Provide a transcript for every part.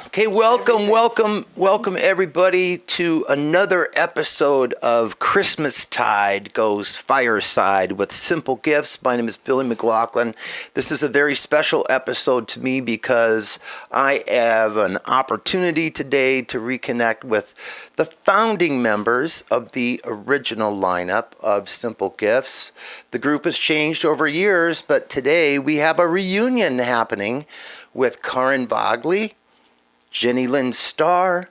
Okay, welcome everybody to another episode of Christmastide Goes Fireside with SimpleGifts. My name is Billy McLaughlin. This is a very special episode to me because I have an opportunity today to reconnect with the founding members of the original lineup of SimpleGifts. The group has changed over years, but today we have a reunion happening with Carin Vagle Jeni-Lynn Starr,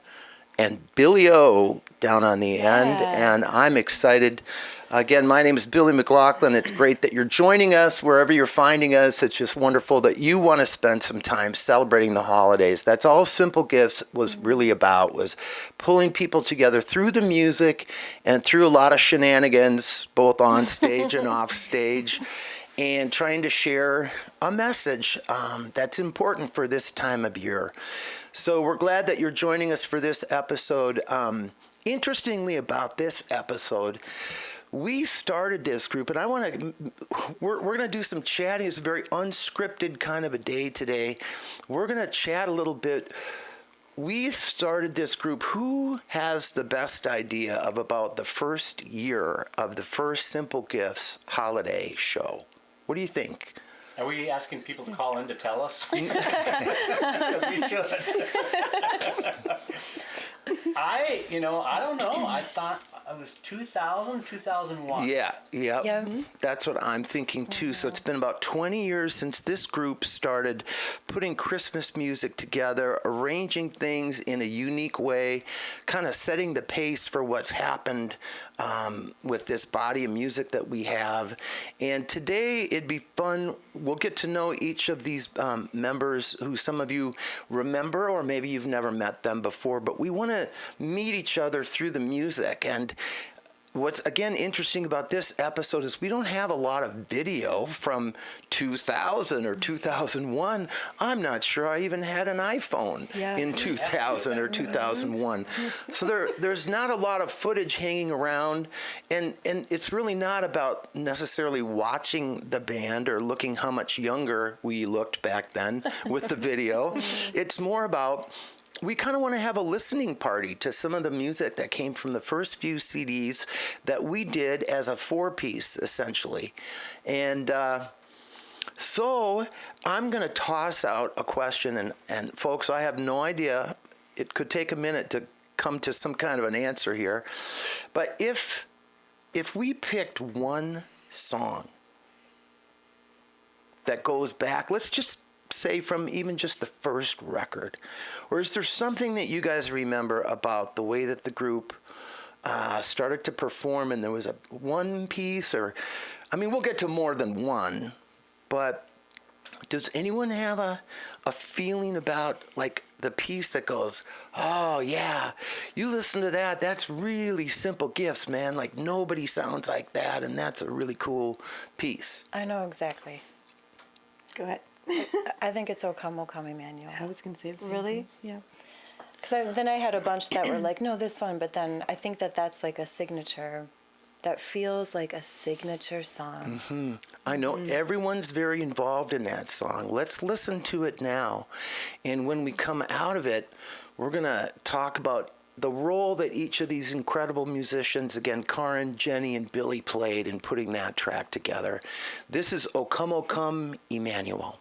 and Billy O down on the end, and I'm excited. Again, my name is Billy McLaughlin. It's great that you're joining us wherever you're finding us. It's just wonderful that you want to spend some time celebrating the holidays. That's all SimpleGifts was really about, was pulling people together through the music and through a lot of shenanigans, both on stage and off stage, and trying to share a message that's important for this time of year. So we're glad that you're joining us for this episode. Interestingly about this episode, we started this group, and we're going to do some chatting. It's a very unscripted kind of a day today. We're going to chat a little bit. We started this group. Who has the best idea of about the first year of the first SimpleGifts holiday show? What do you think? Are we asking people to call in to tell us? Because we should. I don't know. I thought it was 2000, 2001. Yeah. That's what I'm thinking too. So it's been about 20 years since this group started putting Christmas music together, arranging things in a unique way, kind of setting the pace for what's happened with this body of music that we have. And today it'd be fun. We'll get to know each of these members who some of you remember, or maybe you've never met them before, but we want to meet each other through the music. And what's, again, interesting about this episode is we don't have a lot of video from 2000 or 2001. I'm not sure I even had an iPhone in 2000 or 2001. So there's not a lot of footage hanging around, and it's really not about necessarily watching the band or looking how much younger we looked back then with the video. It's more about, we kind of want to have a listening party to some of the music that came from the first few CDs that we did as a four-piece, essentially. And so I'm going to toss out a question, and folks, I have no idea. It could take a minute to come to some kind of an answer here. But if we picked one song that goes back, let's just say from even just the first record, or is there something that you guys remember about the way that the group started to perform, and there was a one piece, or, I mean, we'll get to more than one, but does anyone have a feeling about, like, the piece that goes, oh yeah, you listen to that, that's really SimpleGifts, man, like nobody sounds like that, and that's a really cool piece? I know exactly. Go ahead. I think it's O Come, O Come, Emmanuel. I was going to say the same Really? thing. Yeah. Because then I had a bunch that were like, no, this one, but then I think that's like a signature, that feels like a signature song. Mm-hmm. I know everyone's very involved in that song. Let's listen to it now. And when we come out of it, we're going to talk about the role that each of these incredible musicians, again, Carin, Jenny, and Billy, played in putting that track together. This is O Come, Emmanuel.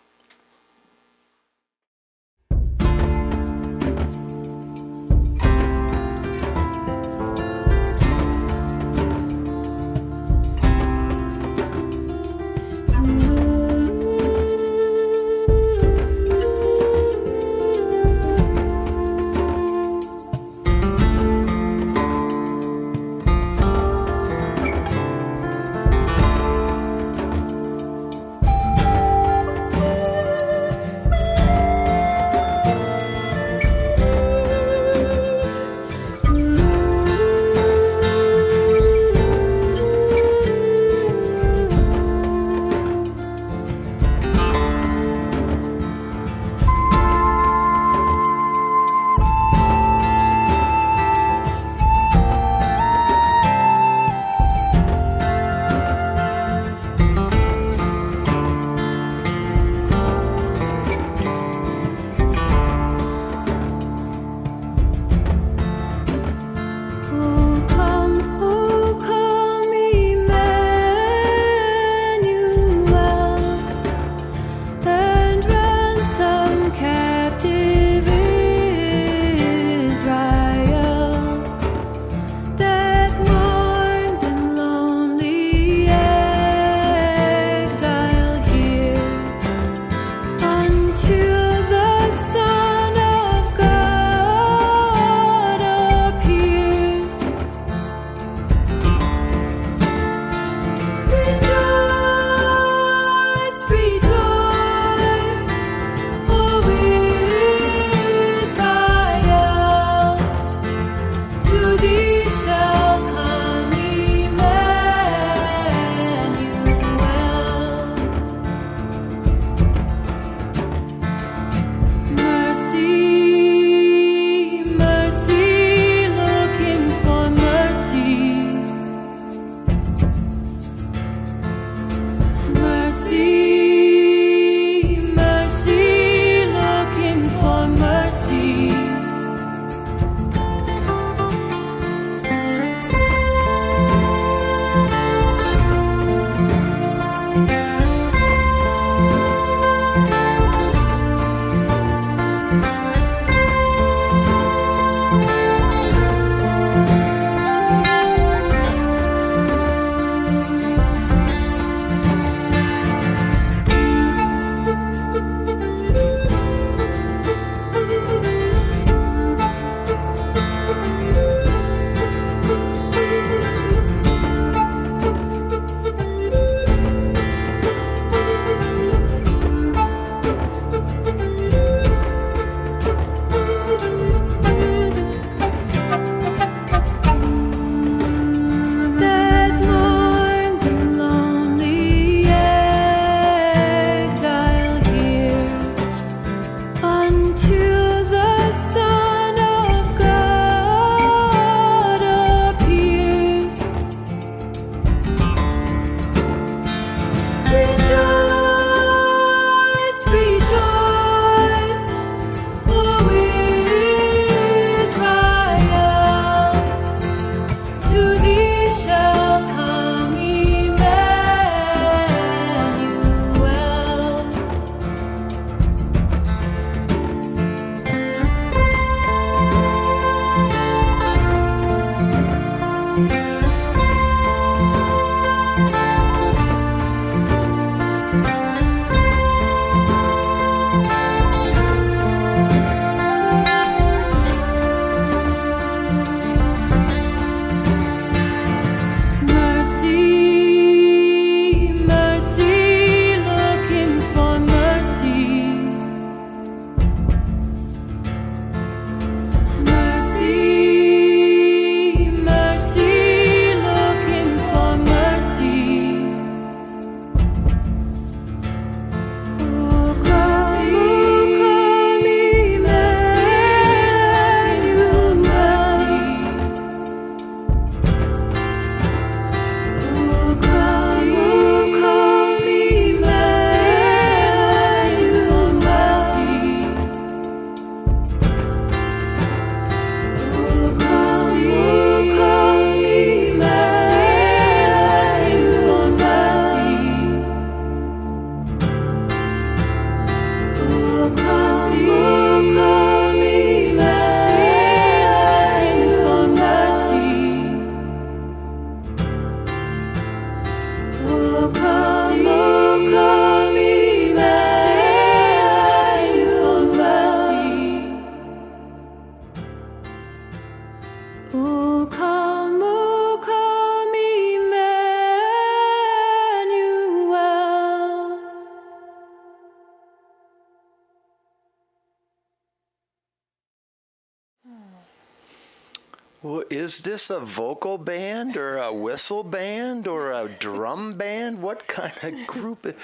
Well, is this a vocal band or a whistle band or a drum band? What kind of group?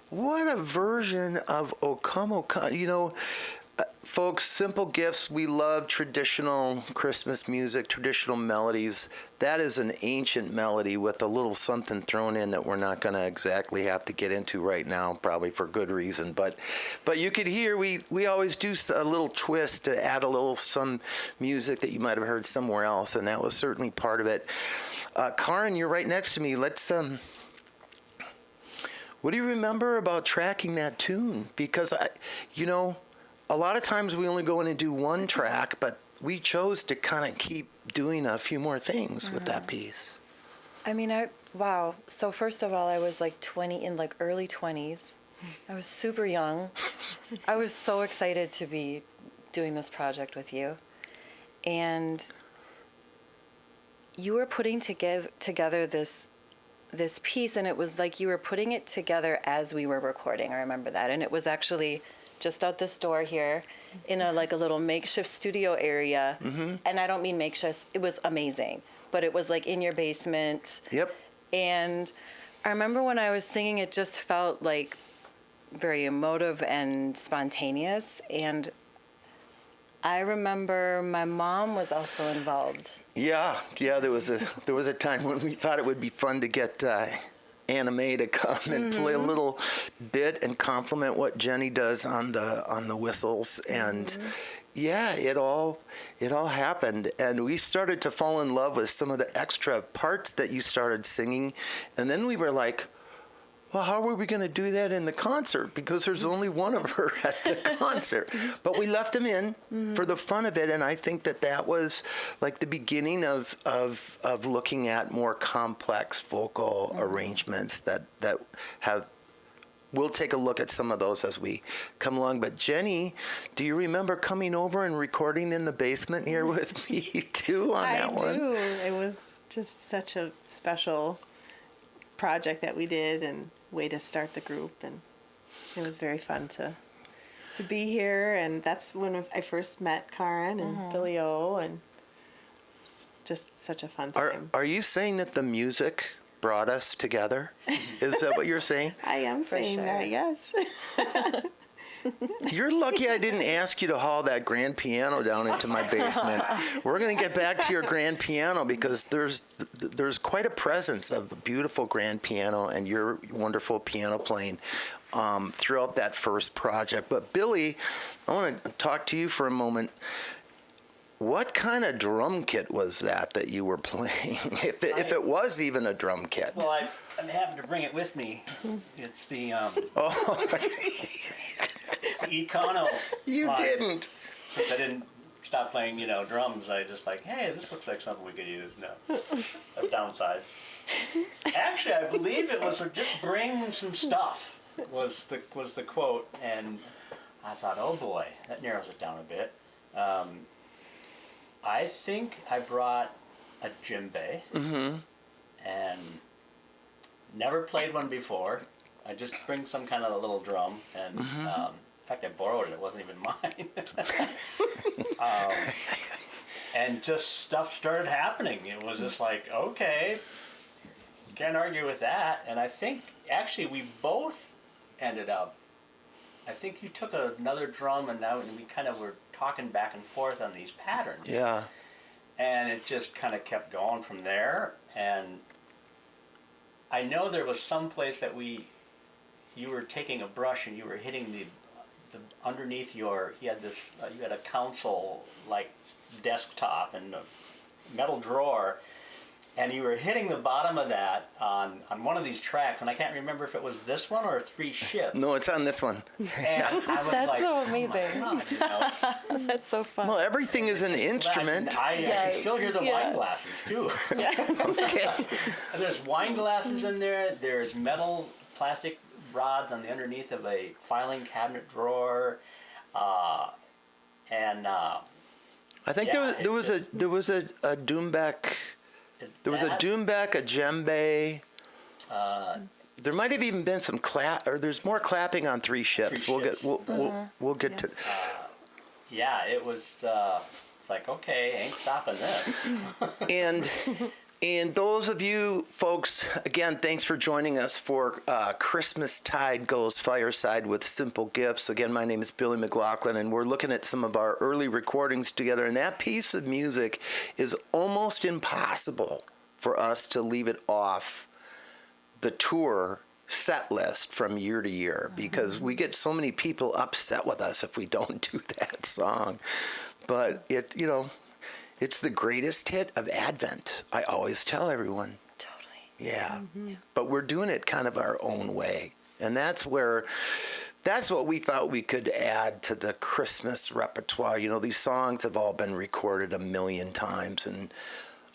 What a version of Okomo. You know, folks, Simple Gifts, we love traditional Christmas music, traditional melodies. That is an ancient melody with a little something thrown in that we're not going to exactly have to get into right now, probably for good reason. But you could hear we always do a little twist to add a little some music that you might have heard somewhere else, and that was certainly part of it. Carin, you're right next to me. Let's what do you remember about tracking that tune? Because a lot of times we only go in and do one track, but we chose to kind of keep doing a few more things with that piece. I mean, wow. So first of all, I was like 20, in like early 20s. I was super young. I was so excited to be doing this project with you. And you were putting together this piece, and it was like you were putting it together as we were recording. I remember that. And it was actually just out this door here in a little makeshift studio area. Mm-hmm. And I don't mean makeshift, it was amazing, but it was like in your basement. Yep. And I remember when I was singing, it just felt like very emotive and spontaneous. And I remember my mom was also involved. Yeah, there was a time when we thought it would be fun to get Anna Mae to come and play a little bit and compliment what Jenny does on the whistles, and yeah, it all happened, and we started to fall in love with some of the extra parts that you started singing, and then we were like, well, how are we going to do that in the concert? Because there's only one of her at the concert. But we left them in for the fun of it, and I think that was like the beginning of looking at more complex vocal arrangements that have. We'll take a look at some of those as we come along. But Jenny, do you remember coming over and recording in the basement here with me too on that one? I do. It was just such a special project that we did and way to start the group, and it was very fun to be here. And that's when I first met Carin and Billy O, and just such a fun time. Are you saying that the music brought us together? Is that what you're saying? I am saying sure. that, yes. You're lucky I didn't ask you to haul that grand piano down into my basement. We're going to get back to your grand piano because there's quite a presence of the beautiful grand piano and your wonderful piano playing throughout that first project. But Billy, I want to talk to you for a moment. What kind of drum kit was that you were playing, if it was even a drum kit? Well, I'm happy to bring it with me. It's the it's the Econo. You line. didn't. Since I didn't stop playing, drums, I just like, hey, this looks like something we could use. No, a downside. Actually, I believe it was just bring some stuff. Was the quote, and I thought, oh boy, that narrows it down a bit. I think I brought a djembe, and never played one before. I just bring some kind of a little drum, and in fact I borrowed it. It wasn't even mine. And just stuff started happening. It was just like, okay, can't argue with that. And I think actually we both ended up. I think you took another drum, and we kind of were talking back and forth on these patterns. Yeah. And it just kind of kept going from there. And I know there was some place that you were taking a brush and you were hitting the underneath you had a console like desktop and a metal drawer, and you were hitting the bottom of that on one of these tracks, and I can't remember if it was this one or Three Ships. No, it's on this one. And I was That's like, so amazing. oh my God, That's so fun. Well, everything is an instrument. I Yes. can still hear the wine glasses too. Okay. And there's wine glasses in there. There's metal, plastic rods on the underneath of a filing cabinet drawer, and I think there was a Doombek. There was a Doombek, a djembe. There might have even been some clap, or there's more clapping on Three Ships. Three Ships. We'll get to. Yeah, it was. It's like, okay, ain't stopping this. And those of you folks, again, thanks for joining us for Christmas Tide Goes Fireside with Simple Gifts. Again, my name is Billy McLaughlin, and we're looking at some of our early recordings together. And that piece of music is almost impossible for us to leave it off the tour set list from year to year, because we get so many people upset with us if we don't do that song. But it's the greatest hit of Advent. I always tell everyone. Totally. Yeah. But we're doing it kind of our own way. And that's what we thought we could add to the Christmas repertoire. These songs have all been recorded a million times, and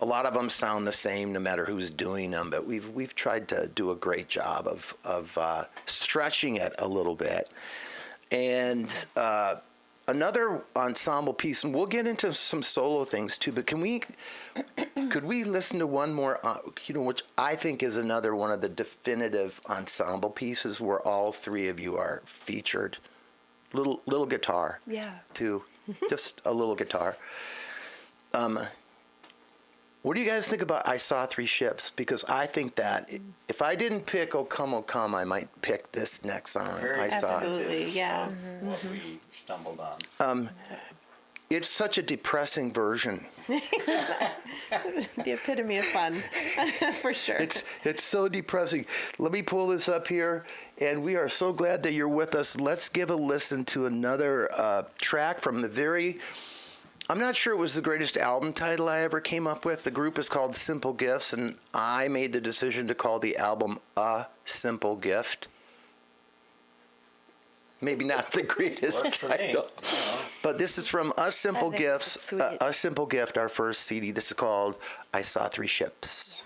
a lot of them sound the same no matter who's doing them, but we've tried to do a great job of stretching it a little bit. And another ensemble piece, and we'll get into some solo things too, but could we listen to one more, which I think is another one of the definitive ensemble pieces where all three of you are featured? Little guitar. Yeah. Too. Just a little guitar. What do you guys think about I Saw Three Ships? Because I think that if I didn't pick O Come, O Come, I might pick this next song. Very I Saw. Absolutely, yeah. What we stumbled on. It's such a depressing version. The epitome of fun, for sure. It's so depressing. Let me pull this up here, and we are so glad that you're with us. Let's give a listen to another track from I'm not sure it was the greatest album title I ever came up with. The group is called Simple Gifts, and I made the decision to call the album A Simple Gift. Maybe not the greatest Works for me. title. But this is from A Simple think Gifts, it's sweet. A Simple Gift, our first CD. This is called I Saw Three Ships.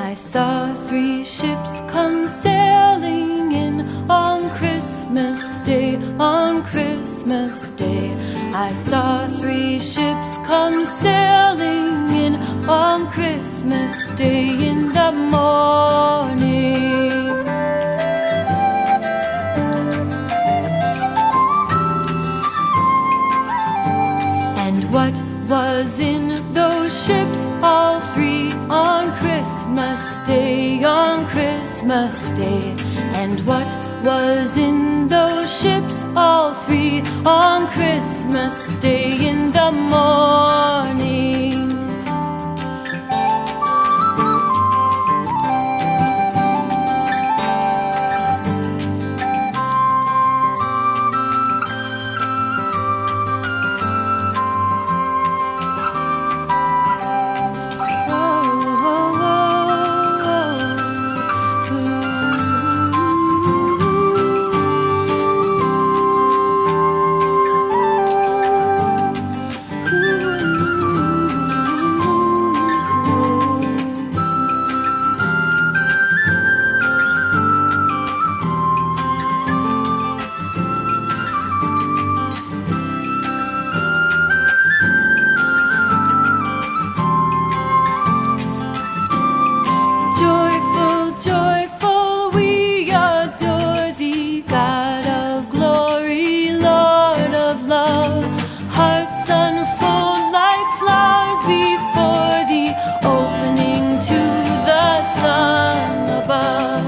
I saw three ships come sailing in on Christmas Day, on Christmas Day. I saw three ships come sailing in on Christmas Day in the morning. And what was in those ships, all three on Christmas Day, on Christmas Day? And what was in those ships, all three on Christmas Day in the morning? Joyful, joyful, we adore thee, God of glory, Lord of love. Hearts unfold like flowers before thee, opening to the sun above.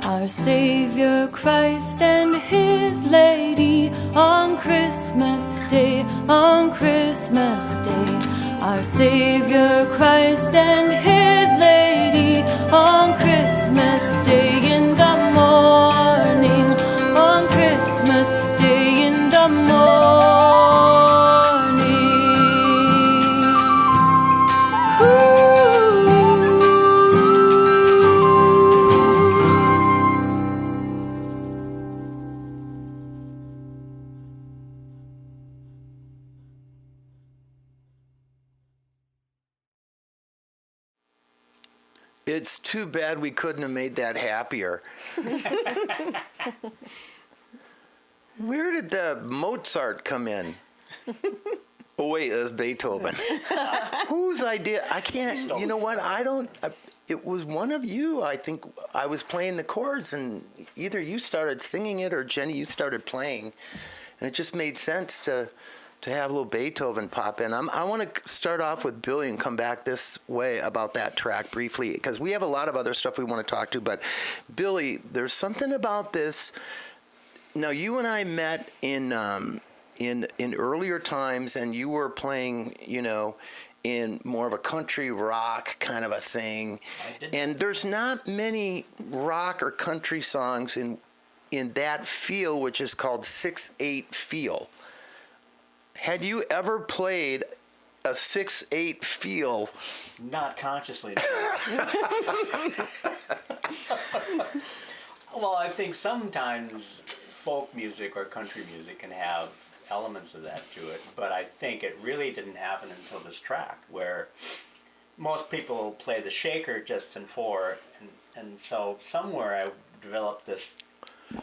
Our Savior Christ and His Lady on Christmas Day, on Christmas Day. Our Savior Christ and His Lady on Christmas Day in the morning, on Christmas Day in the morning. It's too bad we couldn't have made that happier. Where did the Mozart come in? Oh, wait, that's Beethoven. Whose idea? I can't, you know what? It was one of you. I think I was playing the chords, and either you started singing it or Jenny, you started playing. And it just made sense to have a little Beethoven pop in. I want to start off with Billy and come back this way about that track briefly, because we have a lot of other stuff we want to talk to. But Billy, there's something about this. Now, you and I met in earlier times, and you were playing, in more of a country rock kind of a thing. And there's not many rock or country songs in that feel, which is called 6/8 feel. Had you ever played a 6/8 feel? Not consciously. Well, I think sometimes folk music or country music can have elements of that to it, but I think it really didn't happen until this track, where most people play the shaker just in 4, and so somewhere I developed this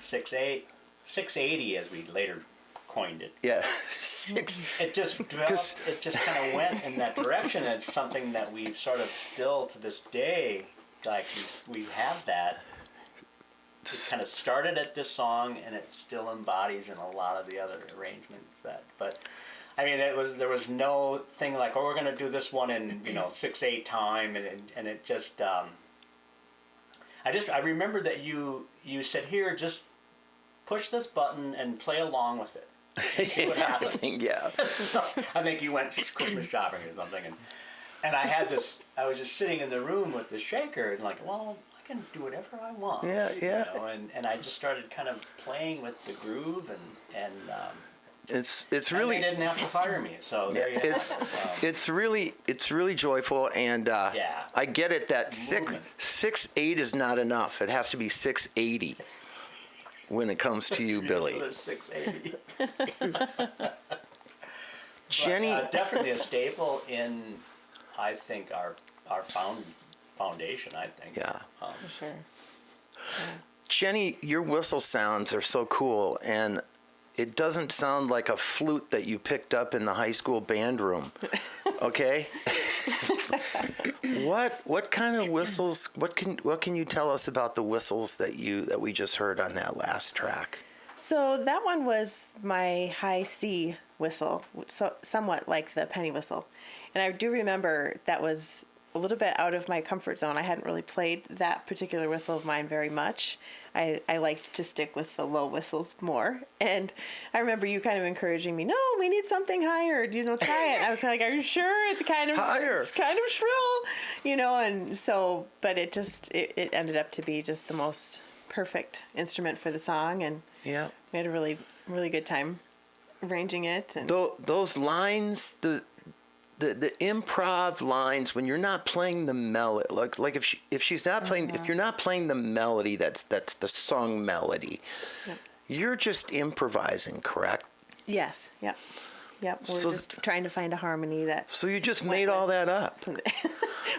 680 as we later coined it. Yeah. It just developed, it just kind of went in that direction. It's something that we've sort of still to this day, like we have that. It kind of started at this song, and it still embodies in a lot of the other arrangements but I mean, there was no thing like, oh, we're going to do this one in 6/8 time, and it just I remember that you said, here, just push this button and play along with it. See what happens. Yeah. So, I think you went Christmas shopping or something, and I had this. I was just sitting in the room with the shaker, and like, well, I can do whatever I want. Yeah. And I just started kind of playing with the groove, and It's and really. they didn't have to fire me. So there you have it. It's really joyful, and Yeah. I get it that Movement. 6/8 is not enough. It has to be 680 when it comes to you, Billy. There's 680. Jenny, Definitely a staple in, I think, our foundation. I think. Yeah. For sure. Jenny, your whistle sounds are so cool, and it doesn't sound like a flute that you picked up in the high school band room. Okay? What kind of whistles? What can you tell us about the whistles that we just heard on that last track? So that one was my high C whistle, so somewhat like the penny whistle. And I do remember that was a little bit out of my comfort zone. I hadn't really played that particular whistle of mine very much. I liked to stick with the low whistles more. And I remember you kind of encouraging me, no, we need something higher, try it. I was like, are you sure? It's kind of Higher. It's kind of shrill, and so, but it ended up to be just the most perfect instrument for the song, and Yeah. we had a really, really good time arranging it. And Those lines, the improv lines, when you're not playing the melody, like if she's not playing, if you're not playing the melody, that's the song melody. Yep. You're just improvising, correct? Yes, yep. We're So just trying to find a harmony that. So you just made all that up.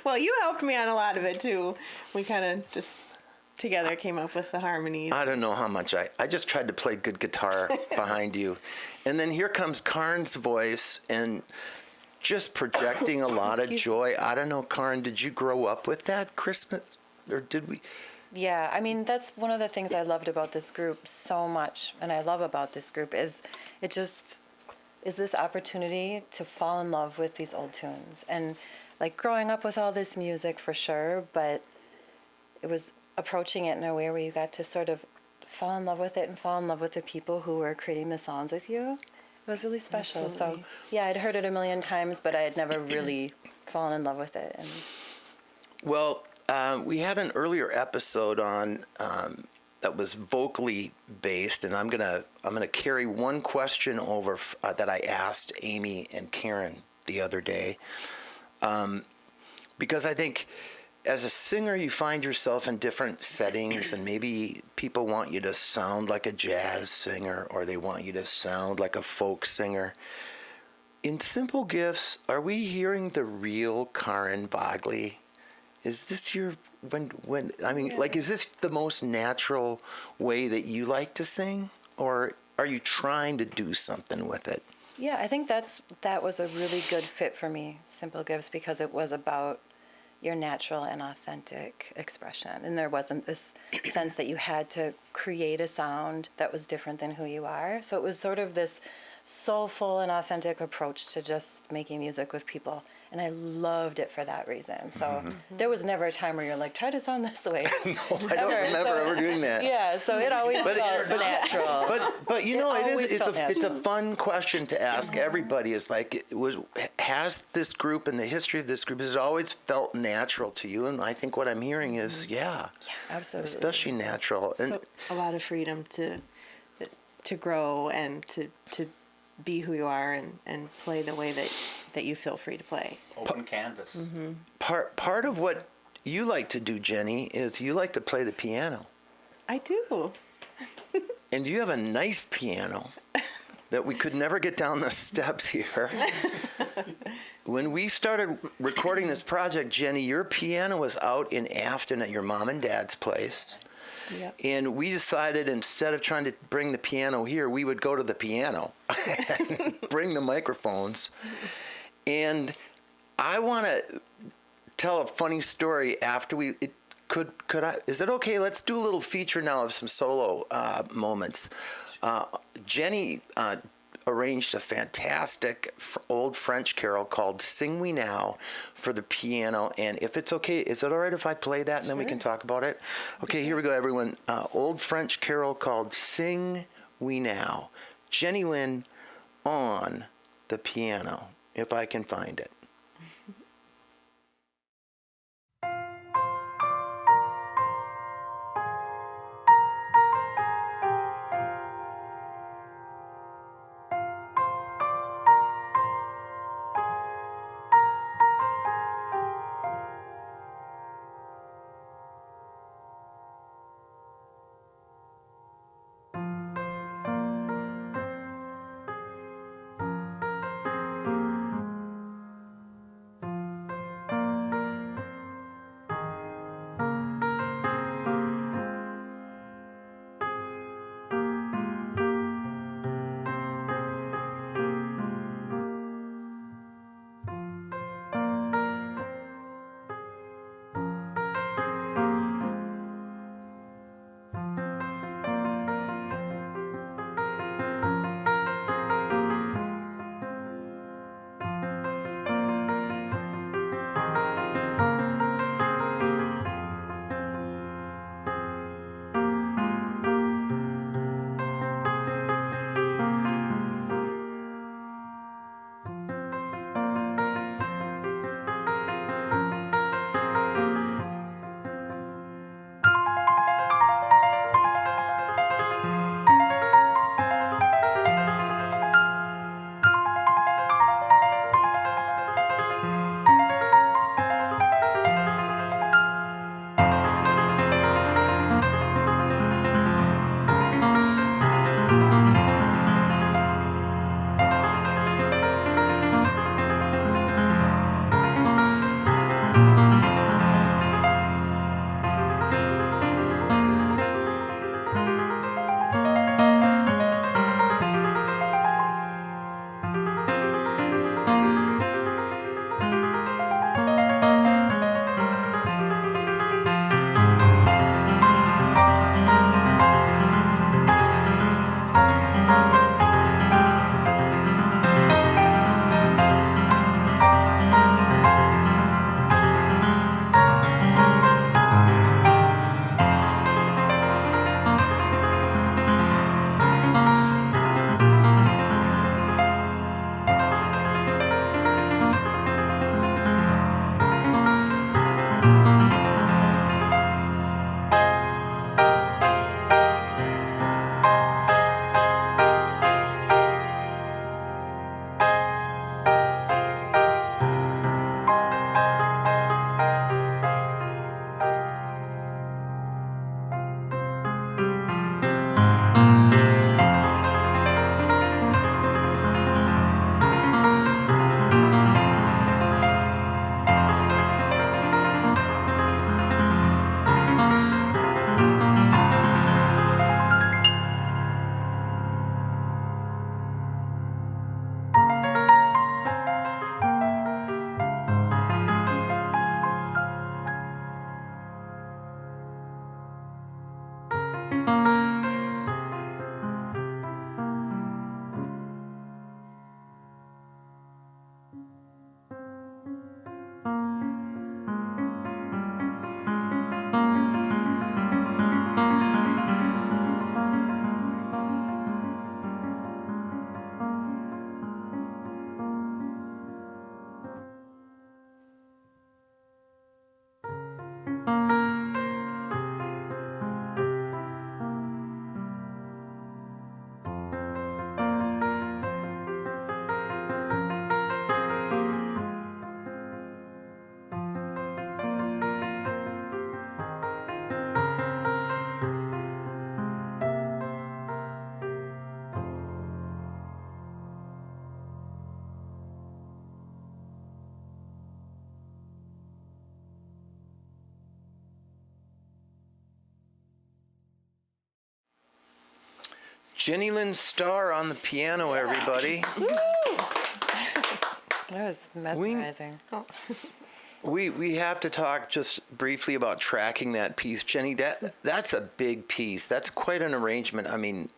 Well, you helped me on a lot of it too. We kind of just together came up with the harmonies. I don't know how much I just tried to play good guitar behind you. And then here comes Carin's voice and just projecting a lot of joy. I don't know, Carin, did you grow up with that Christmas? Or did we? Yeah, I mean, that's one of the things I loved about this group so much, and I love about this group is it just is this opportunity to fall in love with these old tunes. And like growing up with all this music for sure, but it was approaching it in a way where you got to sort of fall in love with it and fall in love with the people who were creating the songs with you. It was really special. Absolutely. So yeah, I'd heard it a million times, but I had never really fallen in love with it. And Well, we had an earlier episode on that was vocally based, and I'm gonna carry one question over that I asked Amy and Carin the other day, because I think as a singer you find yourself in different settings, and maybe people want you to sound like a jazz singer or they want you to sound like a folk singer. In SimpleGifts, are we hearing the real Carin Vagle is this your when I mean, like, is this the most natural way that you like to sing, or are you trying to do something with it? Yeah, I think that was a really good fit for me, SimpleGifts, because it was about your natural and authentic expression. And there wasn't this sense that you had to create a sound that was different than who you are. So it was sort of this soulful and authentic approach to just making music with people. And I loved it for that reason. So there was never a time where you're like, try to sound this way. No, I don't remember ever doing that. Yeah, so it always felt natural. But you know, always it's felt a natural. fun question to ask everybody. Is like, has this group and the history of this group has it always felt natural to you? And I think what I'm hearing is, yeah, Absolutely. especially natural. And So a lot of freedom to grow and to be who you are and play the way that you feel free to play. Open canvas. part of what you like to do, Jenny, is you like to play the piano. I do. And you have a nice piano that we could never get down the steps here. When we started recording this project, Jenny, your piano was out in Afton at your mom and dad's place. Yep. And we decided instead of trying to bring the piano here, we would go to the piano and bring the microphones. And I want to tell a funny story after could I, is it okay? Let's do a little feature now of some solo moments. Jenny arranged a fantastic old French carol called Sing We Now for the piano. And if it's okay, is it all right if I play that and then we can talk about it? Okay, here we go, everyone. Old French carol called Sing We Now. Jeni-Lynn on the piano, if I can find it. Jeni-Lynn Starr on the piano, everybody. That was mesmerizing. We have to talk just briefly about tracking that piece, Jenny. That's a big piece. That's quite an arrangement. I mean,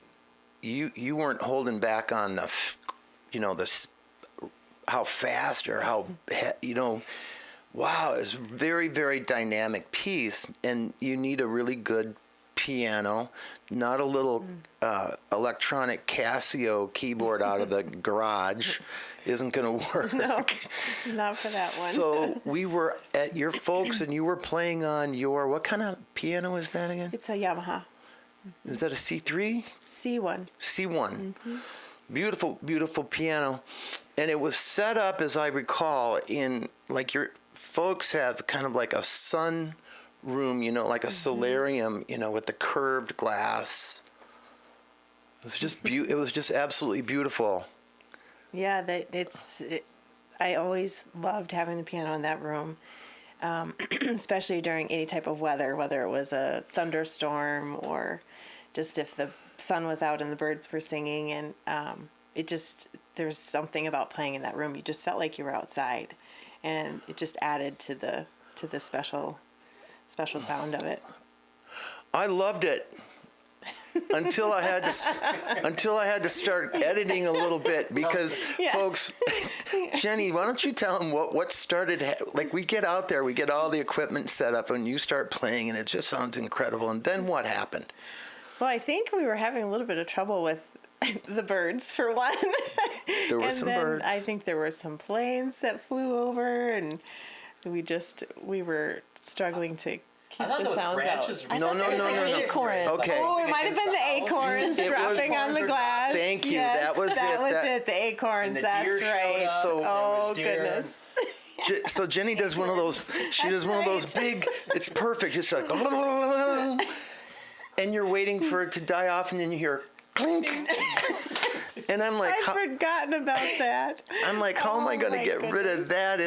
you weren't holding back on how fast or how wow, it's a very, very dynamic piece, and you need a really good piano, not a little electronic Casio keyboard out of the garage isn't going to work. No, not for that one. So we were at your folks, and you were playing on your, what kind of piano is that again? It's a Yamaha Is that a C3? C1. C1. Beautiful, beautiful piano. And it was set up, as I recall, in, like, your folks have kind of like a sun room, like a solarium, with the curved glass. It was just it was just absolutely beautiful. Yeah, I always loved having the piano in that room, especially during any type of weather, whether it was a thunderstorm or just if the sun was out and the birds were singing. And there's something about playing in that room. You just felt like you were outside, and it just added to the special sound of it. I loved it until I had to start editing a little bit because, folks, Jenny, why don't you tell them what started? Like, we get out there, we get all the equipment set up, and you start playing, and it just sounds incredible. And then what happened? Well, I think we were having a little bit of trouble with the birds, for one. There were some birds. I think there were some planes that flew over, and we were struggling to keep the sounds out. No. Acorn. Okay. Oh, it might have been the acorns dropping on the glass. Thank you. Yes, that was it. The acorns. That's right. Oh goodness. So Jenny does one of those. She does one of those big. It's perfect. It's like, and you're waiting for it to die off, and then you hear clink. And I'm like, I'd forgotten about that. I'm like, how am I going to get rid of that?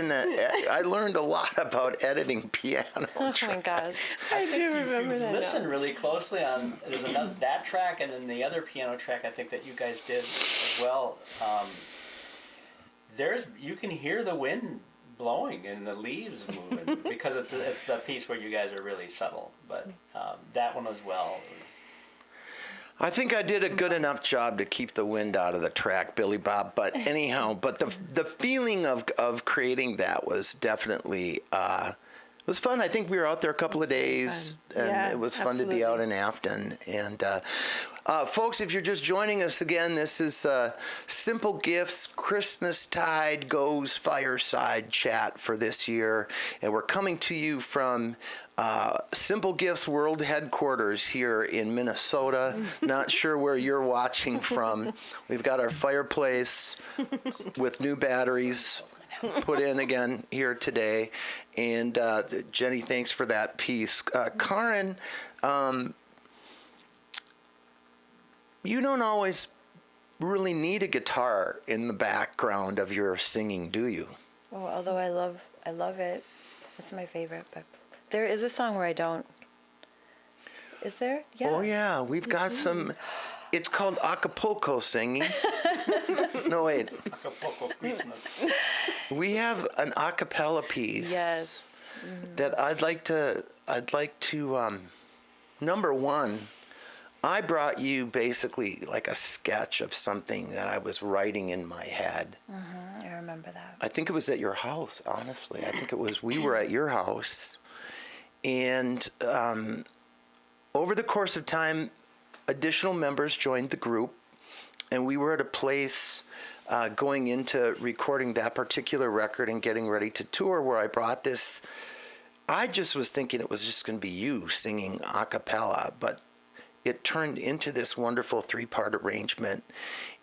I learned a lot about editing piano. Oh my gosh. I do remember that. Listen really closely there's another that track, and then the other piano track I think that you guys did as well. You can hear the wind blowing and the leaves moving because it's the piece where you guys are really subtle. But that one as well was. I think I did a good enough job to keep the wind out of the track, Billy Bob. But anyhow, the feeling of creating that was definitely it was fun. I think we were out there a couple of days, and it was fun to be out in Afton. And folks, if you're just joining us again, this is Simple Gifts Christmastide Goes Fireside chat for this year, and we're coming to you from Simple Gifts World Headquarters here in Minnesota. Not sure where you're watching from. We've got our fireplace with new batteries put in again here today. And Jenny, thanks for that piece. Carin, you don't always really need a guitar in the background of your singing, do you? Oh, although I love it. It's my favorite, but there is a song where I don't. Is there? Yeah. Oh yeah, we've got some. It's called Acapulco singing. No wait. Acapulco Christmas. We have an a cappella piece. Yes. That I'd like to. Number one, I brought you basically like a sketch of something that I was writing in my head. I remember that. I think it was at your house, honestly. I think we were at your house. And over the course of time, additional members joined the group, and we were at a place going into recording that particular record and getting ready to tour where I brought this. I just was thinking it was just going to be you singing a cappella, but it turned into this wonderful 3-part arrangement,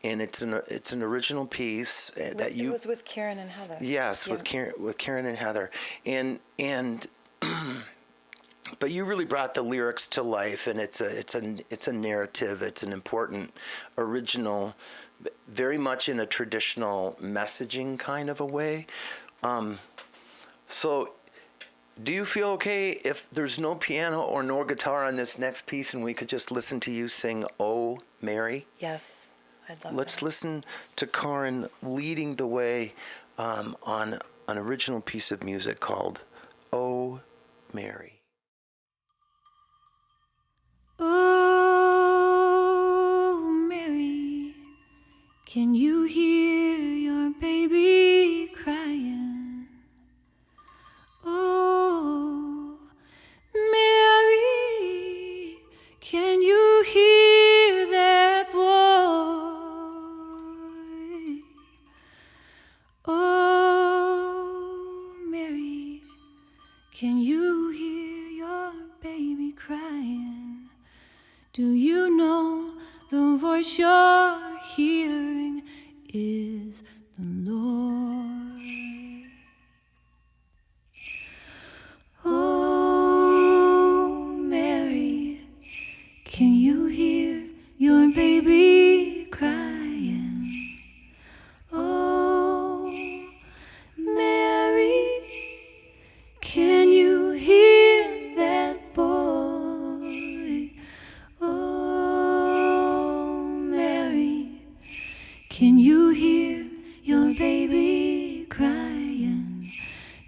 and it's an original piece that you. It was with Carin and Heather. Yes, yeah. with Carin and Heather, and but you really brought the lyrics to life, and it's a narrative. It's an important original, very much in a traditional messaging kind of a way. So Do you feel okay if there's no piano or nor guitar on this next piece and we could just listen to you sing Oh Mary? Yes, I'd love Let's that. listen to Carin leading the way on an original piece of music called Oh Mary. Oh, Mary, can you hear your baby crying? Oh, Mary, can you hear that boy? Oh, Mary, can you hear your baby crying? Do you know the voice you're hearing is the Lord? Oh, Mary, can you hear your baby crying? Oh, Mary, can you hear that boy? Oh, Mary, can you hear your baby crying?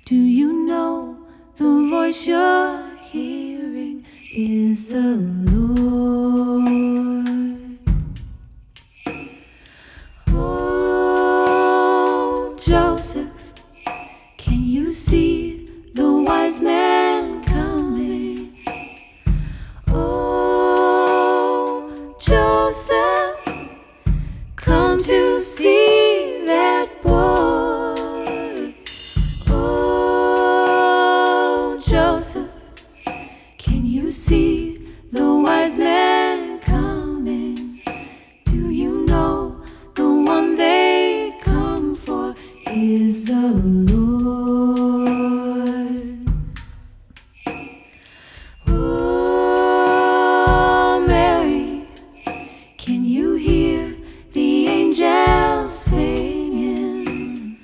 Do you know the voice you're hearing is the Lord? Oh, Joseph, can you see the wise man coming? Oh, Joseph, come to see that boy. Oh, Joseph, can you see the wise man coming? Do you know the one they come for is the Lord? Oh, Mary, can you hear the angels singing?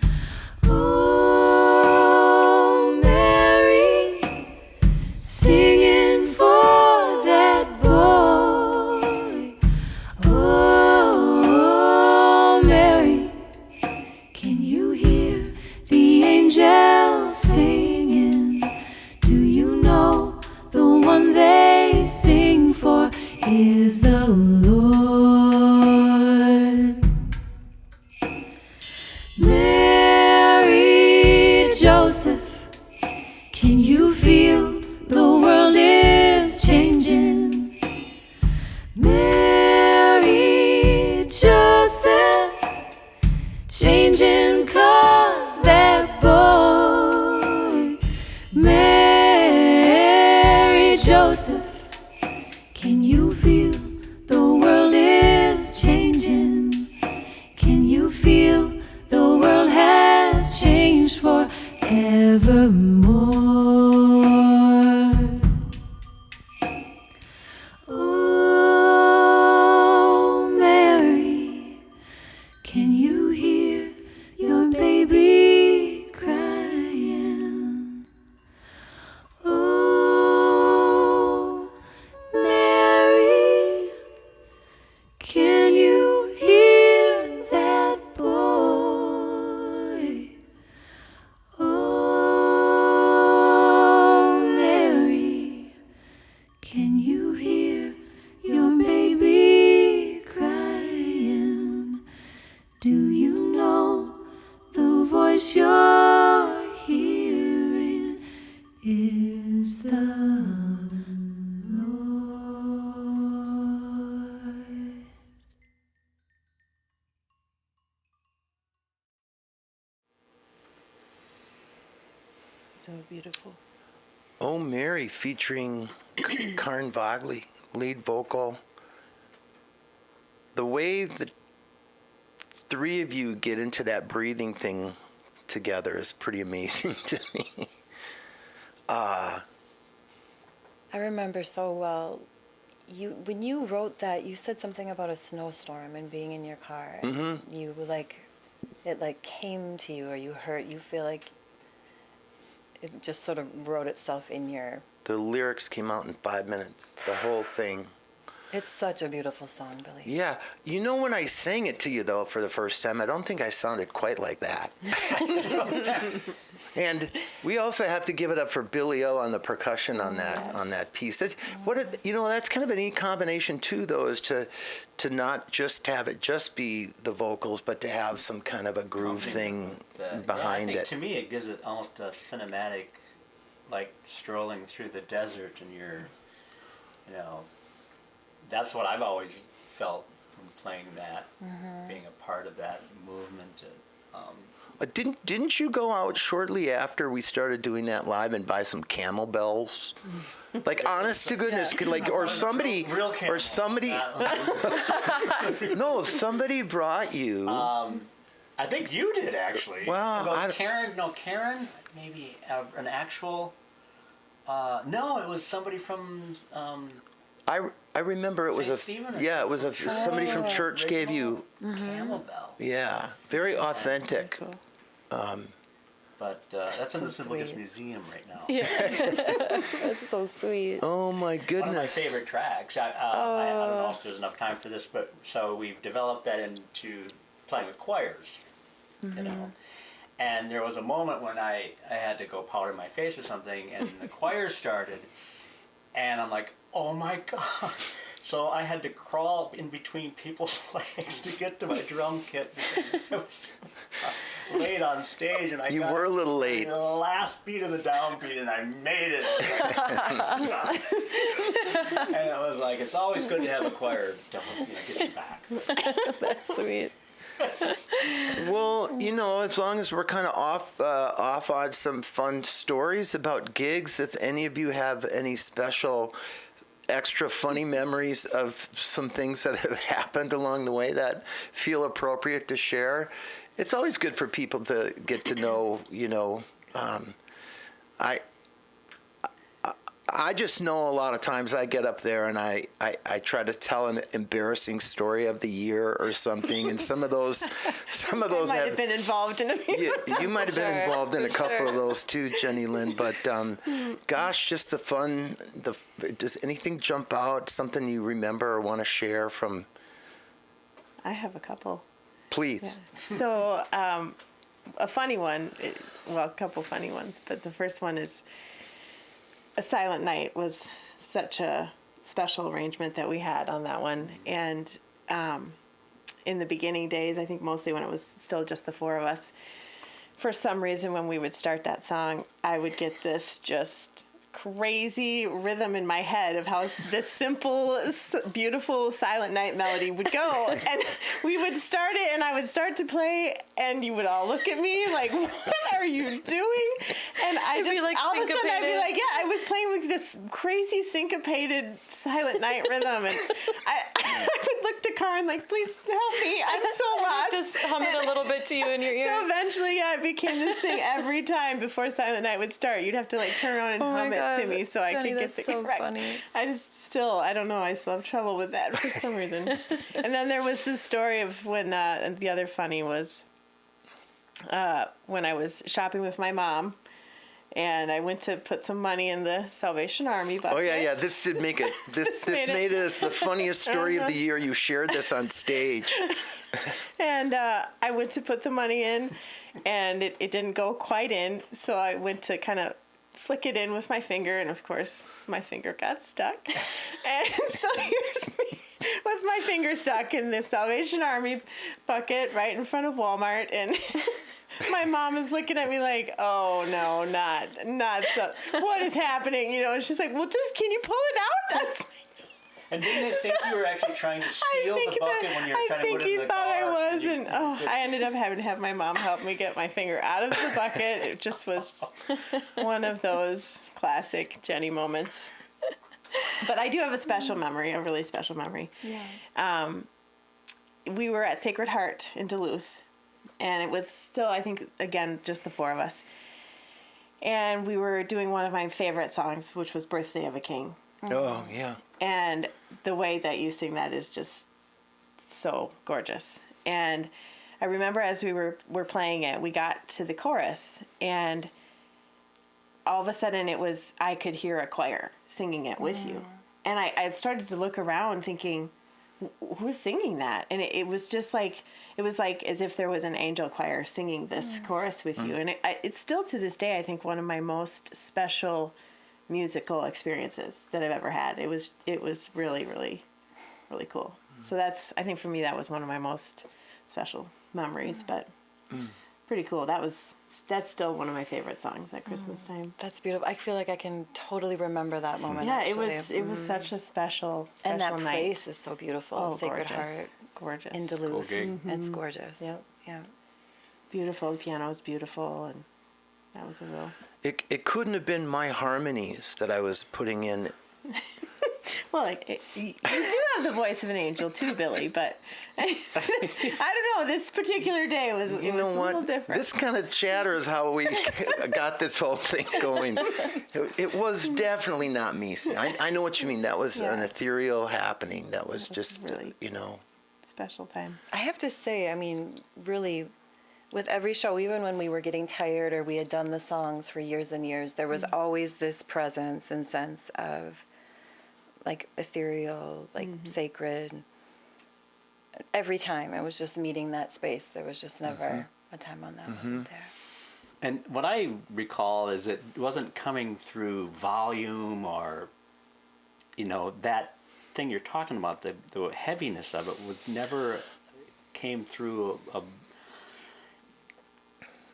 Oh, Mary, singing for that boy. Oh, Mary, can you hear the angels singing? Do you know the one they sing for is the Lord? Mary, Joseph, can you feel the world is changing? Mary, Joseph, changing 'cause that boy. Mary, Joseph, can you feel the world is changing? Can you feel the world has changed forevermore? Oh, Mary, can you hear your baby crying? Oh, Mary, can you hear that boy? Oh, Mary, can you hear your baby crying? Do you know the voice you're hearing is the Lord? So beautiful. Oh Mary featuring Carin Vagle, lead vocal. The way the three of you get into that breathing thing together is pretty amazing to me. I remember so well. When you wrote that, you said something about a snowstorm and being in your car. Mm-hmm. You were like, it like came to you, or you feel like it just sort of wrote itself in your. The lyrics came out in 5 minutes. The whole thing. It's such a beautiful song, Billy. Yeah. You know, when I sang it to you, though, for the first time, I don't think I sounded quite like that. And we also have to give it up for Billy O on the percussion on that piece. That's that's kind of a neat combination too, though, is to not just have it just be the vocals, but to have some kind of a groove thing behind I think it. To me, it gives it almost a cinematic, like strolling through the desert, and that's what I've always felt when playing that, being a part of that movement. Didn't you go out shortly after we started doing that live and buy some Camel bells? Like, honest to goodness, or somebody, real camel. or somebody. No, somebody brought you. I think you did actually. Well, Carin, maybe an actual. No, it was somebody from. I remember it was St. Stephen or it was somebody from church gave you. Camel bell. Yeah, very authentic. Cool. But that's in the So SimpleGifts sweet. museum right now. Yeah. That's so sweet. Oh my goodness. One of my favorite tracks. I don't know if there's enough time for this, but so we've developed that into playing with choirs, And there was a moment when I had to go powder my face or something, and the choir started, and I'm like, oh my God. So I had to crawl in between people's legs to get to my drum kit. I was late on stage, and You were a little late. The last beat of the downbeat, and I made it. And it was like, it's always good to have a choir to get you back. That's sweet. Well, as long as we're kind of off on some fun stories about gigs, if any of you have any special extra funny memories of some things that have happened along the way that feel appropriate to share, it's always good for people to get to know, I just know a lot of times I get up there and I try to tell an embarrassing story of the year or something, and some of those might have been involved in a few. You might have been involved in a couple of those too, Jenny-Lynn. But gosh, just the fun. Does anything jump out? Something you remember or want to share from? I have a couple. Please. Yeah. So a funny one. A couple funny ones, but the first one is. A Silent Night was such a special arrangement that we had on that one. And in the beginning days, I think mostly when it was still just the four of us, for some reason when we would start that song, I would get this just crazy rhythm in my head of how this simple, beautiful Silent Night melody would go. And we would start it, and I would start to play, and you would all look at me like, what are you doing? And I It'd just, be like all of a sudden, I'd be syncopated. like, yeah, I was playing with this crazy syncopated Silent Night rhythm, and I would look to Carin like, please help me, I'm so lost. Just hum it a little bit to you in your ear. So eventually, it became this thing every time before Silent Night would start. You'd have to turn around and hum it to me so Jenny, I could get that's the so correct. funny. I don't know, I still have trouble with that for some reason. And then there was this story of when, the other funny was when I was shopping with my mom, and I went to put some money in the Salvation Army bucket. Oh yeah. This did make it. This made it as the funniest story of the year. You shared this on stage. And I went to put the money in, and it didn't go quite in, so I went to kind of flick it in with my finger, and of course my finger got stuck. And so here's me with my finger stuck in the Salvation Army bucket right in front of Walmart, and my mom is looking at me like, oh no, not so, what is happening? And she's like, well, can you pull it out? I was like, And didn't they think you were actually trying to steal the bucket when you were trying to put it in the car? I think he thought I was, and I ended up having to have my mom help me get my finger out of the bucket. It just was one of those classic Jenny moments. But I do have a special memory, a really special memory. Yeah. We were at Sacred Heart in Duluth, and it was still, I think, again, just the four of us. And we were doing one of my favorite songs, which was Birthday of a King. Oh yeah. And the way that you sing that is just so gorgeous. And I remember as we were playing it, we got to the chorus, and all of a sudden I could hear a choir singing it with you. And I started to look around thinking, who's singing that? And it was just like, it was like as if there was an angel choir singing this chorus with you. And it's still to this day, I think, one of my most special musical experiences that I've ever had. It was really, really, really cool. So I think for me, that was one of my most special memories, but pretty cool. That's still one of my favorite songs at Christmas time. That's beautiful. I feel like I can totally remember that moment. Yeah, actually. it was such a special And that night. place is so beautiful. Oh, Sacred gorgeous. Heart Gorgeous. in Duluth. Cool gig. It's gorgeous. Yep. Yeah. Beautiful. The piano was beautiful, and that was a real... It couldn't have been my harmonies that I was putting in. Well, you do have the voice of an angel too, Billy, but I don't know. This particular day was You know a what? little different. This kind of chatter is how we got this whole thing going. It was definitely not me. I know what you mean. That was an ethereal happening. That was just, really you know. special time. I have to say, I mean, really, with every show, even when we were getting tired or we had done the songs for years and years, there was always this presence and sense of like ethereal, like sacred. Every time it was just meeting that space. There was just never a time when that wasn't there. And what I recall is it wasn't coming through volume or, that thing you're talking about, the heaviness of it was never came through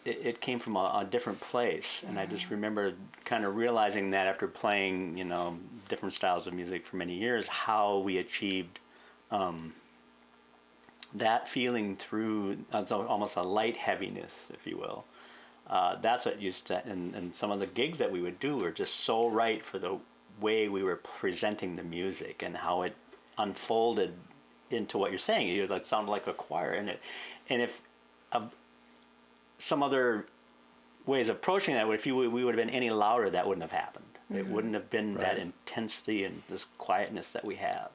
it came from a different place. And I just remember kind of realizing that after playing, different styles of music for many years, how we achieved that feeling through almost a light heaviness, if you will. That's what used to, and some of the gigs that we would do were just so right for the way we were presenting the music and how it unfolded into what you're saying. It sounded like a choir, and if some other ways of approaching that, if we would have been any louder, that wouldn't have happened. It wouldn't have been that intensity and this quietness that we have,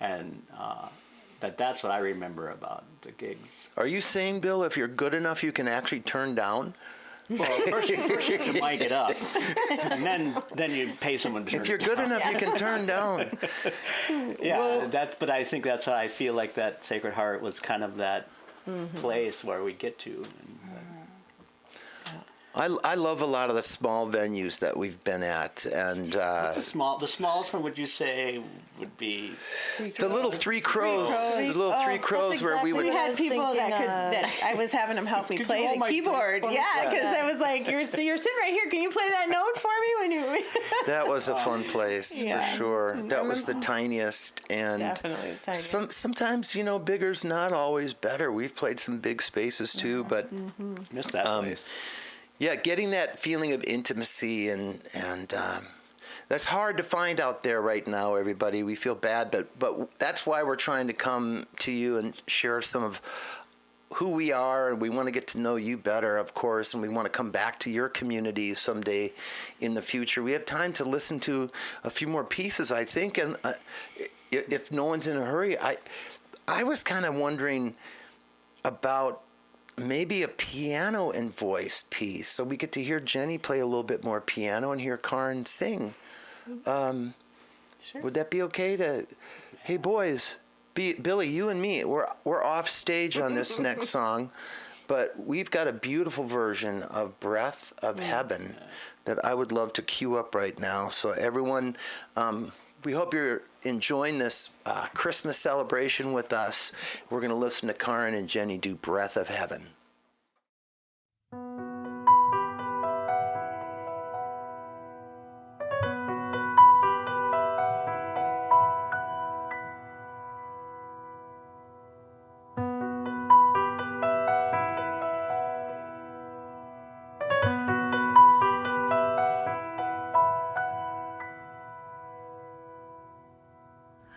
and that's what I remember about the gigs. Are you saying, Bill, if you're good enough, you can actually turn down? Well, first you can mic it up, and then you pay someone to turn If you're it good down. enough, you can turn down. Yeah, Well- but I think that's what I feel like that Sacred Heart was kind of that place where we get to. I love a lot of the small venues that we've been at, and The smallest one, would you say, would be? the little Three Crows, the little Three Crows where we would. We had was people thinking that I was having them help me Could you play hold the my keyboard. phone? Yeah, because I was like, you're sitting right here. Can you play that note for me when you? That was a fun place Yeah. for sure. That was the tiniest, and Definitely the tiniest. sometimes bigger's not always better. We've played some big spaces too, but Missed that place. yeah, getting that feeling of intimacy and that's hard to find out there right now, everybody. We feel bad, but that's why we're trying to come to you and share some of who we are, and we want to get to know you better, of course, and we want to come back to your community someday in the future. We have time to listen to a few more pieces, I think, and if no one's in a hurry, I was kind of wondering about maybe a piano and voice piece, so we get to hear Jenny play a little bit more piano and hear Carin sing. Sure. Would that be okay hey boys, Billy, you and me, we're off stage on this next song, but we've got a beautiful version of Breath of Heaven that I would love to cue up right now. So everyone, we hope you're enjoying this Christmas celebration with us. We're going to listen to Carin and Jenny do Breath of Heaven.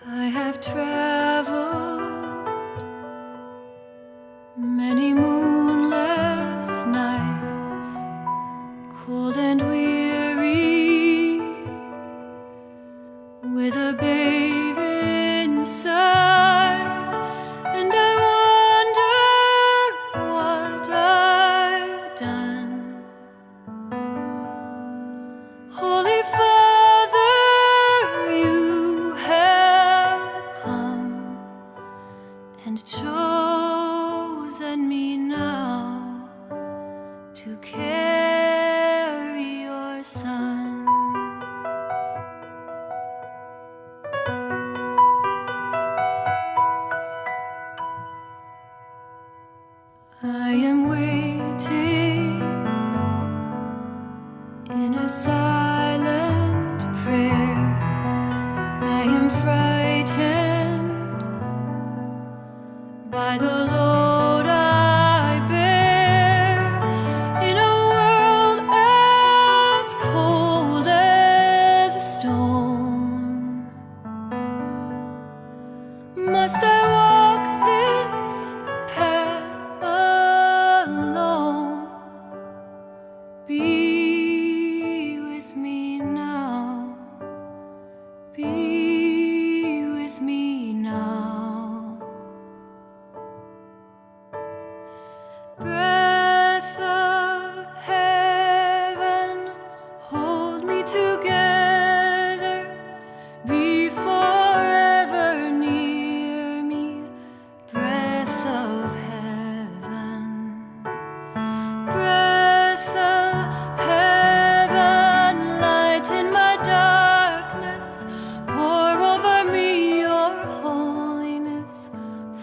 I have traveled many moons I am waiting in a silent prayer. I am frightened by the load I bear in a world as cold as a stone. Must I walk this path alone? Be with me now. Be with me now. Breath of heaven, hold me together. Be forever near me. Breath of heaven. Breath of heaven, light in my darkness. Pour over me your holiness,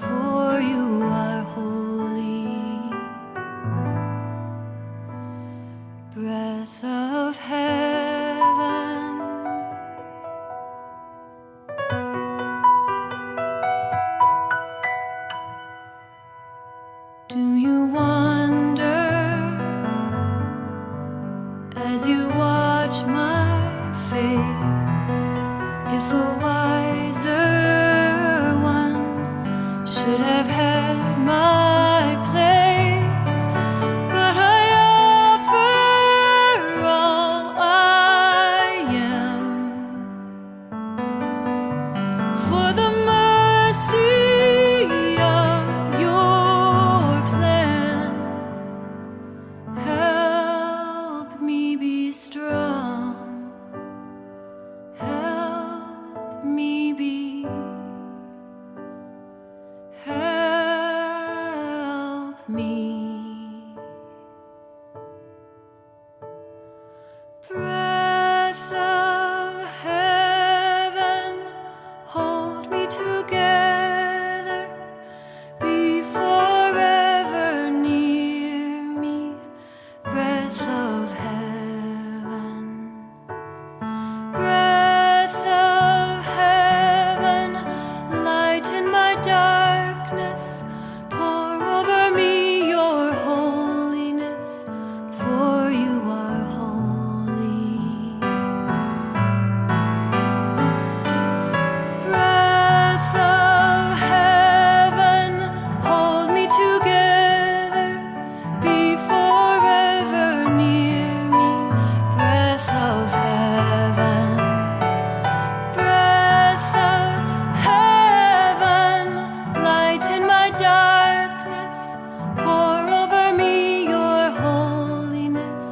for you are holy. Breath of heaven. Do you wonder as you watch my face if a wiser one should have had my place? But I offer all I am for the mercy of your plan. Help me be strong. Help me be. Help me. Breath of heaven, hold me together. Be forever near me. Breath of heaven. Breath of heaven, light in my darkness. Pour over me your holiness, for you are holy. Breath of heaven, hold me together. Be forever near me. Breath of heaven. Breath of heaven, light in my darkness. Pour over me your holiness,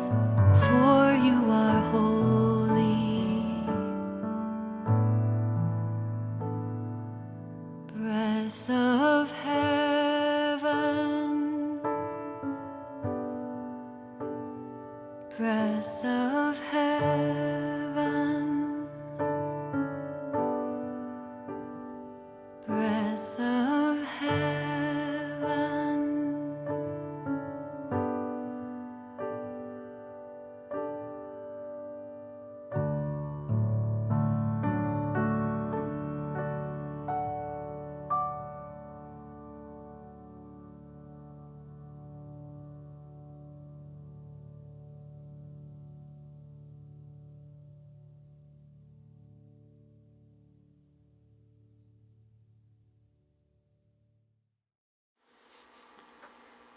for you are holy. Breath of heaven. Breath of heaven. Breath of heaven.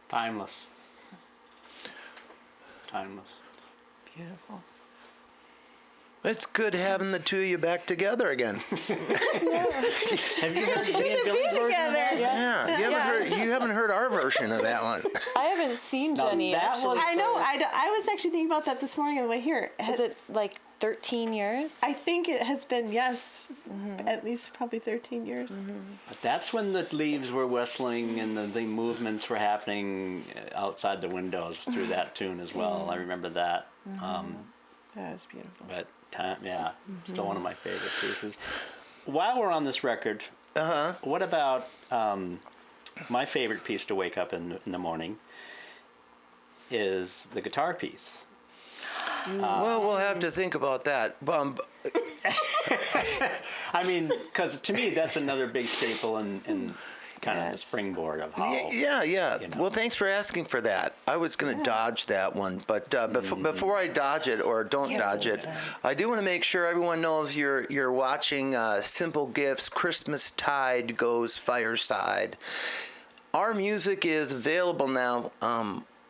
Timeless. Timeless. Beautiful. It's good having the two of you back together again. Have you heard me and Billy's version of that yet? Yeah, you haven't heard our version of that one. I haven't seen Now Jenny that actually. was- I know. I was actually thinking about that this morning on the way here. Is it like 13 years? I think it has been, yes, at least probably 13 years. But that's when the leaves were whistling and the movements were happening outside the windows through that tune as well. I remember that. That was beautiful. But still one of my favorite pieces. While we're on this record, what about my favorite piece to wake up in the morning is the guitar piece. Well, we'll have to think about that. I mean, because to me, that's another big staple in kind of the Yes. springboard of how. Yeah. you know. Well, thanks for asking for that. I was going to dodge that one, but before I dodge it or don't dodge it, I do want to make sure everyone knows you're watching Simple Gifts Christmas Tide Goes Fireside. Our music is available now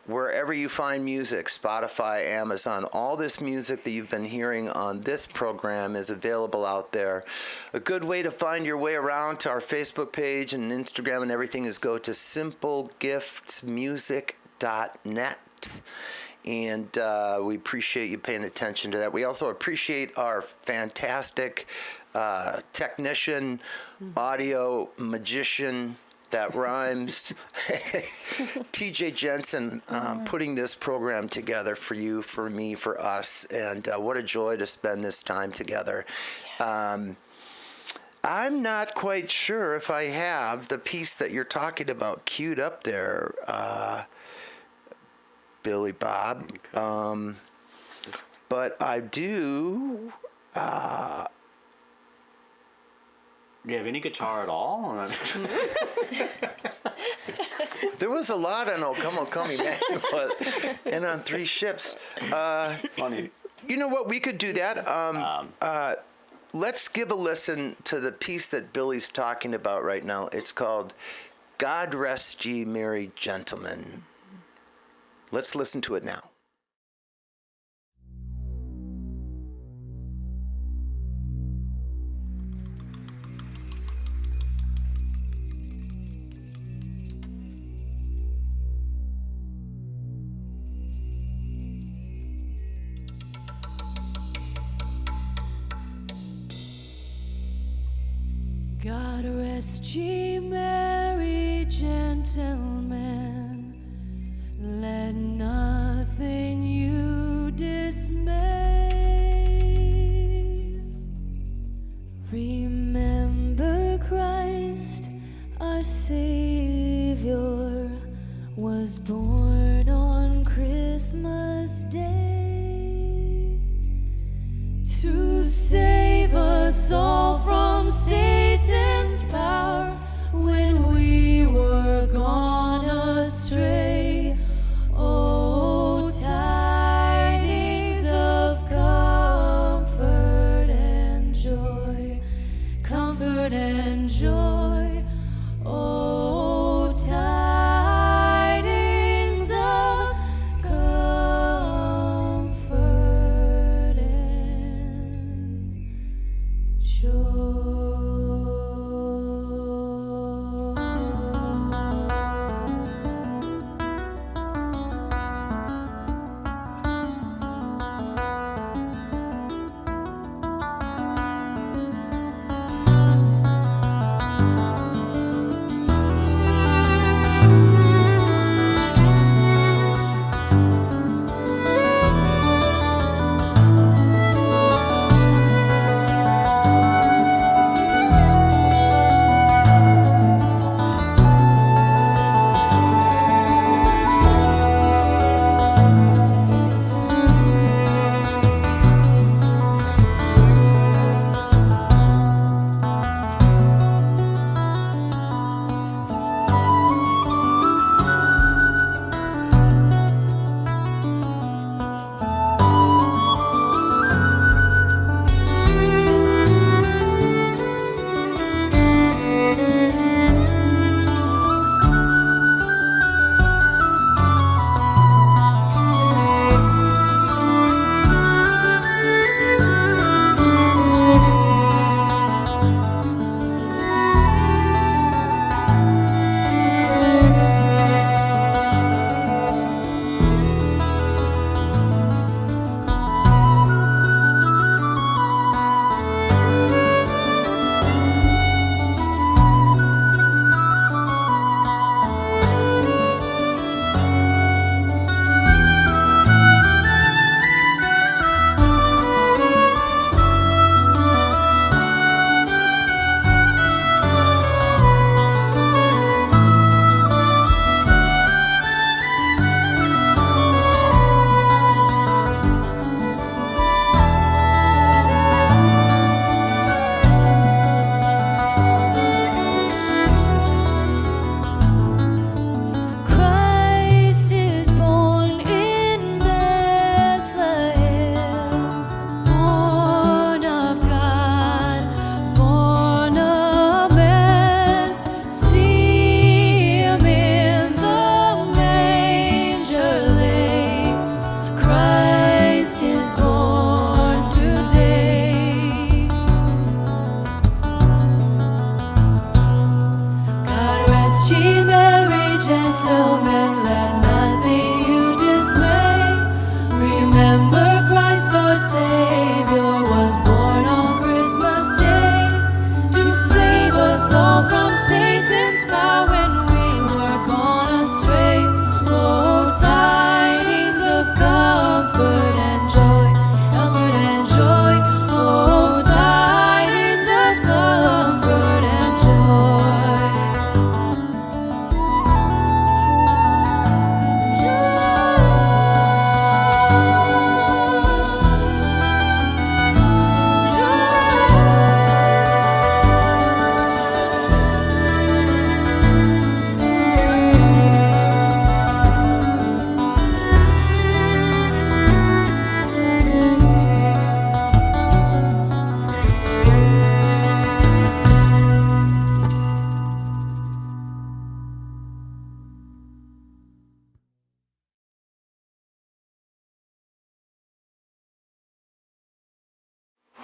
wherever you find music, Spotify, Amazon. All this music that you've been hearing on this program is available out there. A good way to find your way around to our Facebook page and Instagram and everything is go to simplegiftsmusic.net. And we appreciate you paying attention to that. We also appreciate our fantastic technician, audio magician, that rhymes. TJ Jensen putting this program together for you, for me, for us, and what a joy to spend this time together. I'm not quite sure if I have the piece that you're talking about queued up there, Billy Bob, but I do. Do you have any guitar at all? There was a lot on "Oh Come, Oh Come, Emmanuel," and on Three Ships. Funny. You know what? We could do that. Let's give a listen to the piece that Billy's talking about right now. It's called "God Rest Ye Merry Gentlemen." Let's listen to it now. God rest ye merry gentlemen, let nothing you dismay. Remember Christ, our Savior, was born on Christmas Day to save us all from Satan's power when we were gone astray. Oh, tidings of comfort and joy, comfort and joy. Oh, tidings of comfort and joy.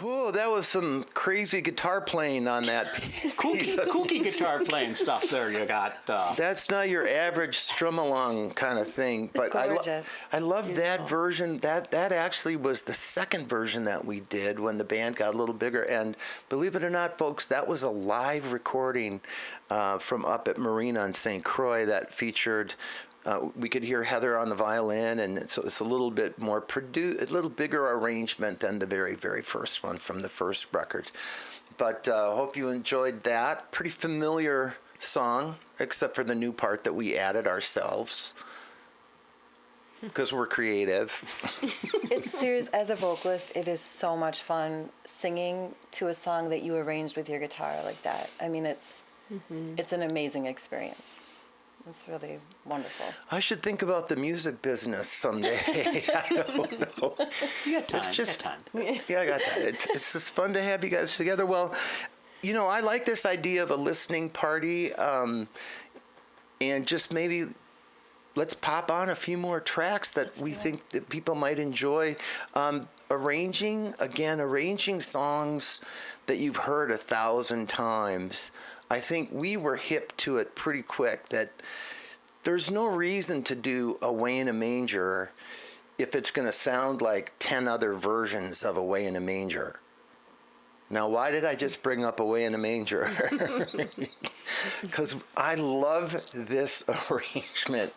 Whoa, that was some crazy guitar playing on that piece. Kooky guitar playing stuff there you got. That's not your average strum along kind of thing, but Gorgeous. I love that version. That actually was the second version that we did when the band got a little bigger. And believe it or not, folks, that was a live recording from up at Marina on St. Croix that featured. We could hear Heather on the violin, and so it's a little bit more a little bigger arrangement than the very, very first one from the first record. But hope you enjoyed that. Pretty familiar song, except for the new part that we added ourselves, because we're creative. It's serious. As a vocalist, it is so much fun singing to a song that you arranged with your guitar like that. I mean, it's an amazing experience. It's really wonderful. I should think about the music business someday. I don't know. You got time. It's just, you got time. Yeah, I got that. It's just fun to have you guys together. Well, you know, I like this idea of a listening party, and just maybe let's pop on a few more tracks that we think that people might enjoy. Arranging songs that you've heard 1,000 times. I think we were hip to it pretty quick that there's no reason to do Away in a Manger if it's going to sound like 10 other versions of Away in a Manger. Now, why did I just bring up Away in a Manger? Because I love this arrangement.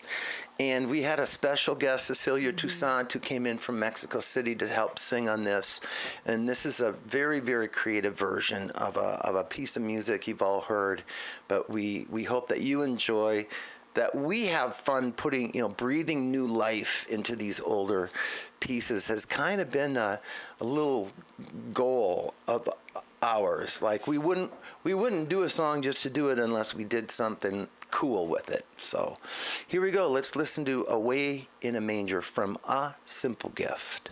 And we had a special guest, Cecilia Toussaint, who came in from Mexico City to help sing on this. And this is a very, very creative version of a piece of music you've all heard. But we hope that you enjoy, that we have fun putting, breathing new life into these older pieces has kind of been a little goal of ours. Like we wouldn't do a song just to do it unless we did something cool with it. So here we go. Let's listen to Away in a Manger from A Simple Gift.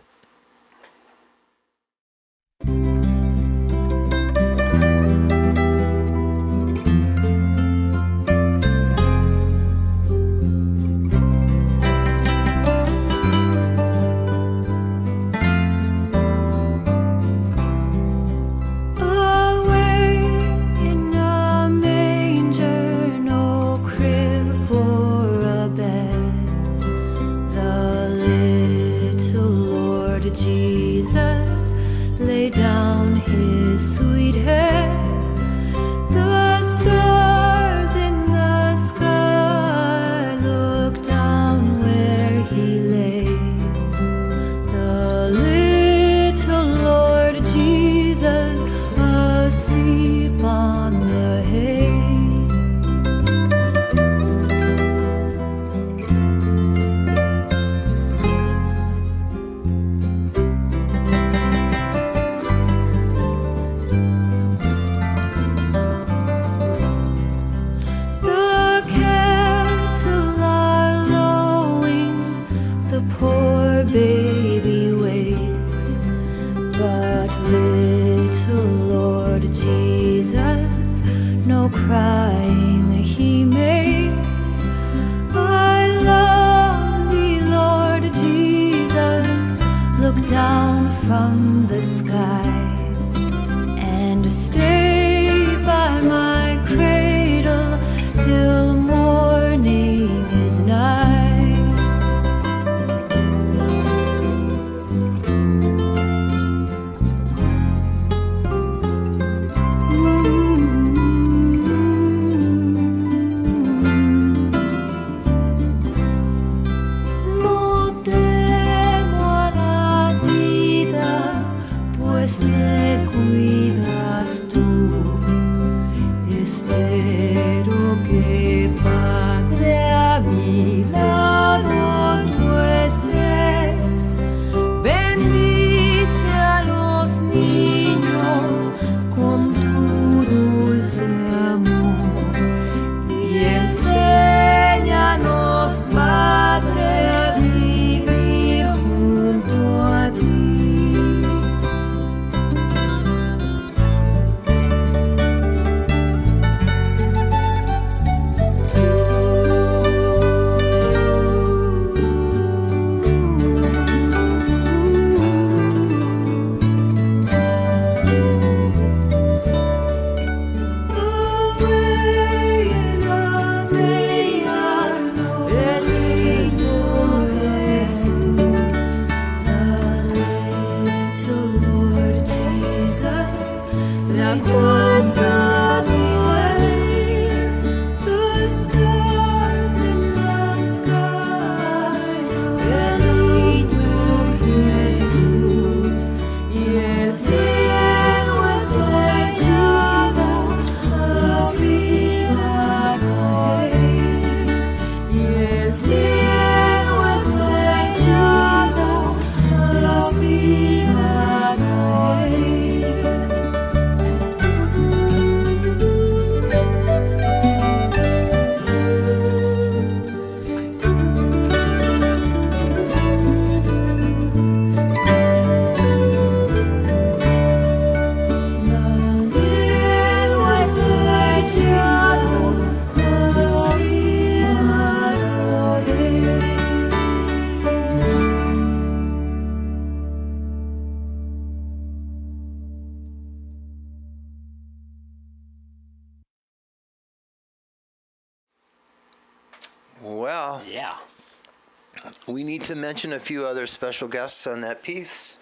we need to mention a few other special guests on that piece.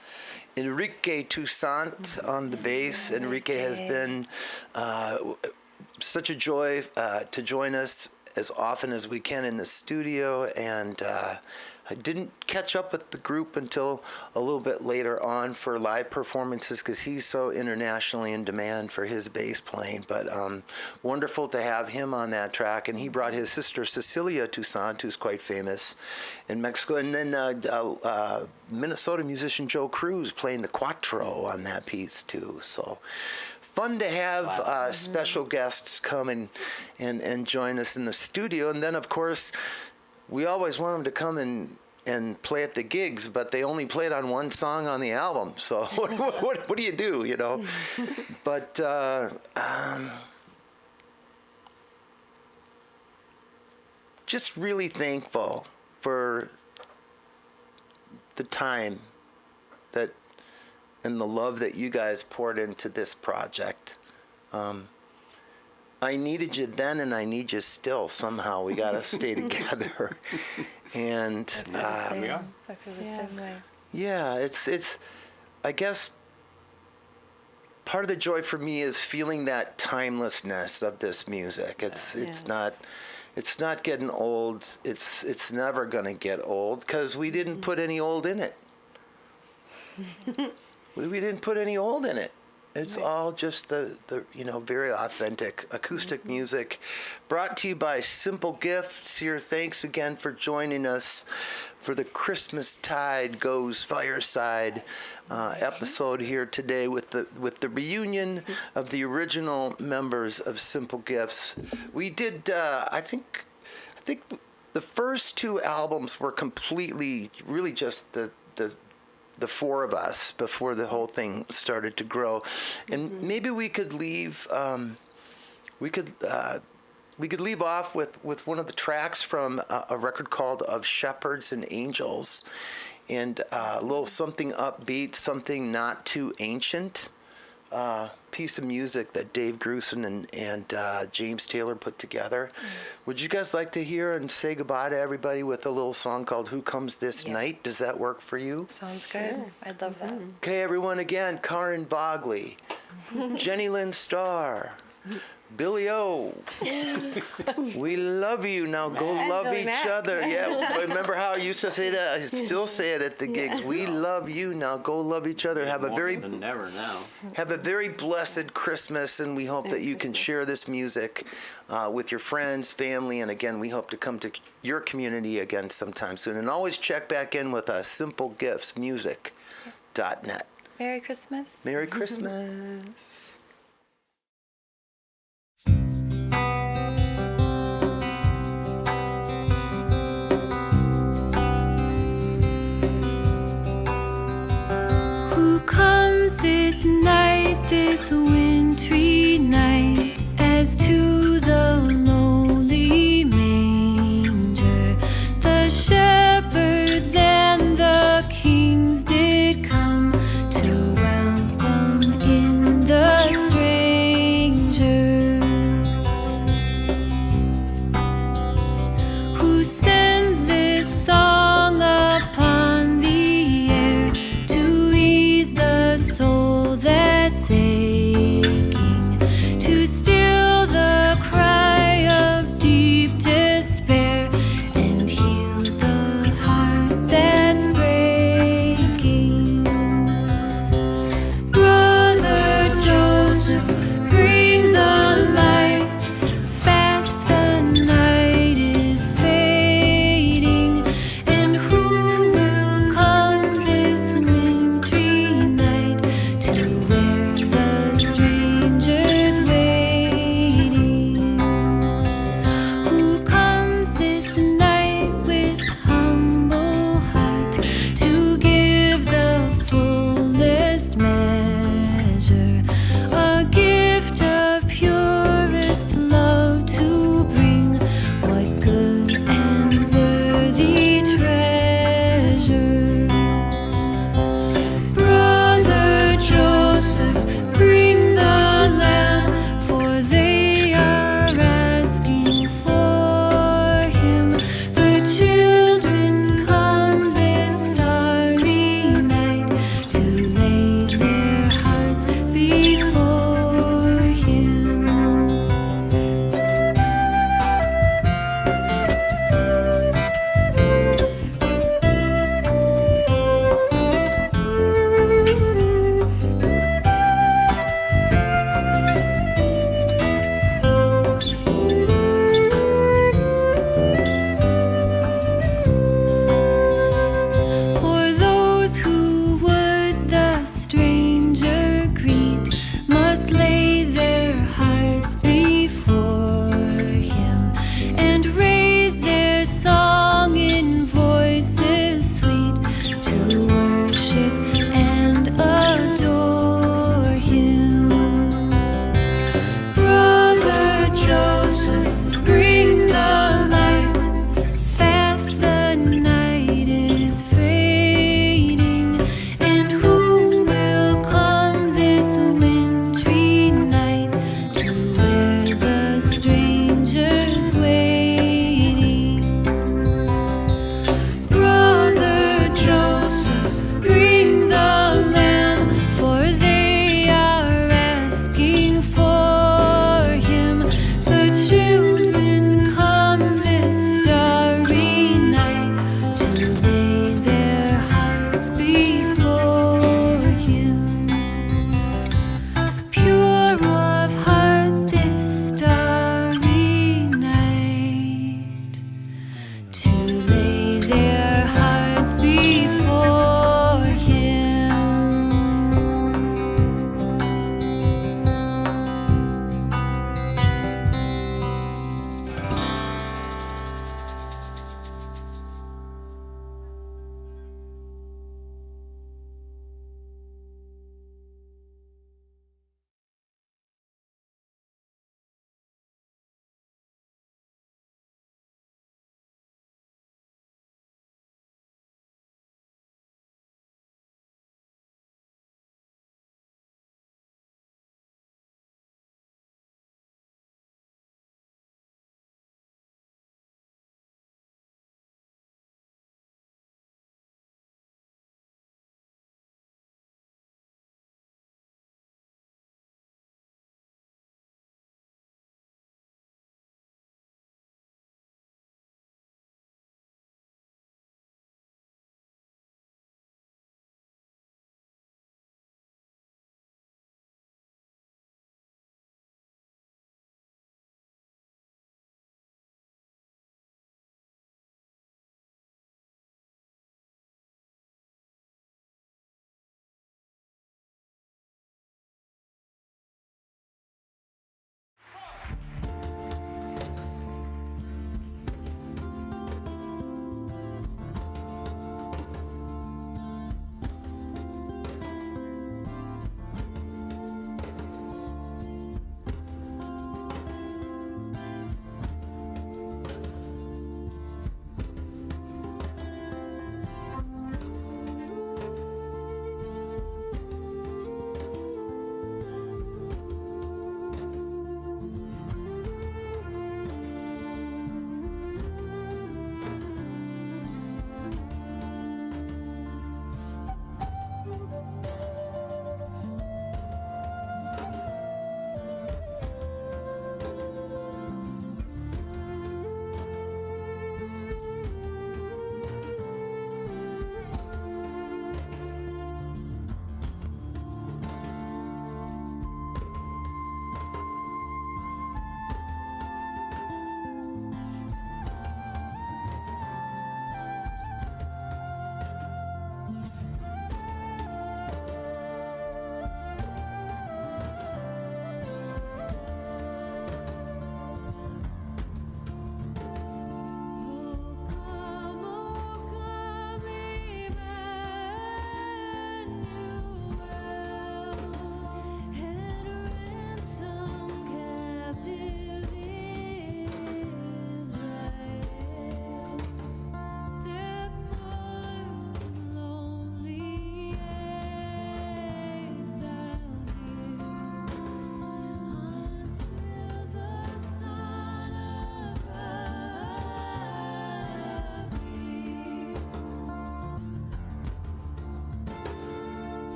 Enrique Toussaint on the bass. Enrique has been such a joy to join us as often as we can in the studio, and I didn't catch up with the group until a little bit later on for live performances because he's so internationally in demand for his bass playing. But wonderful to have him on that track, and he brought his sister Cecilia Toussaint, who's quite famous in Mexico, and then Minnesota musician Joe Cruz playing the cuatro on that piece too. So fun to have special guests come and join us in the studio. And then, of course, we always want them to come and play at the gigs, but they only played on one song on the album. So what do you do, you know? But just really thankful for the time that and the love that you guys poured into this project. I needed you then, and I need you still. Somehow we got to stay together. And I feel the same way. yeah, it's. I guess part of the joy for me is feeling that timelessness of this music. It's not getting old. It's never gonna get old because we didn't put any old in it. We didn't put any old in it. It's all just the very authentic acoustic music brought to you by SimpleGifts here. Thanks again for joining us for the Christmas Tide Goes Fireside episode here today with the reunion of the original members of SimpleGifts. We did, I think the first two albums were completely, really just the four of us before the whole thing started to grow, and maybe we could leave leave off with one of the tracks from a record called Of Shepherds and Angels, and a little something upbeat, something not too ancient. Piece of music that Dave Grusin and James Taylor put together. Would you guys like to hear and say goodbye to everybody with a little song called Who Comes This Night? Does that work for you? Sounds good. I'd love that. Okay, everyone, again, Carin Vagle, Jeni-Lynn Starr, Billy O. We love you. Now go love Billy each Mack. other. Yeah, remember how I used to say that? I still say it at the gigs. We love you. Now go love each other. Have a very never now. Have a very blessed Christmas, and we hope that you can share this music with your friends, family, and again, we hope to come to your community again sometime soon. And always check back in with us, SimpleGiftsMusic.net. Merry Christmas. Merry Christmas.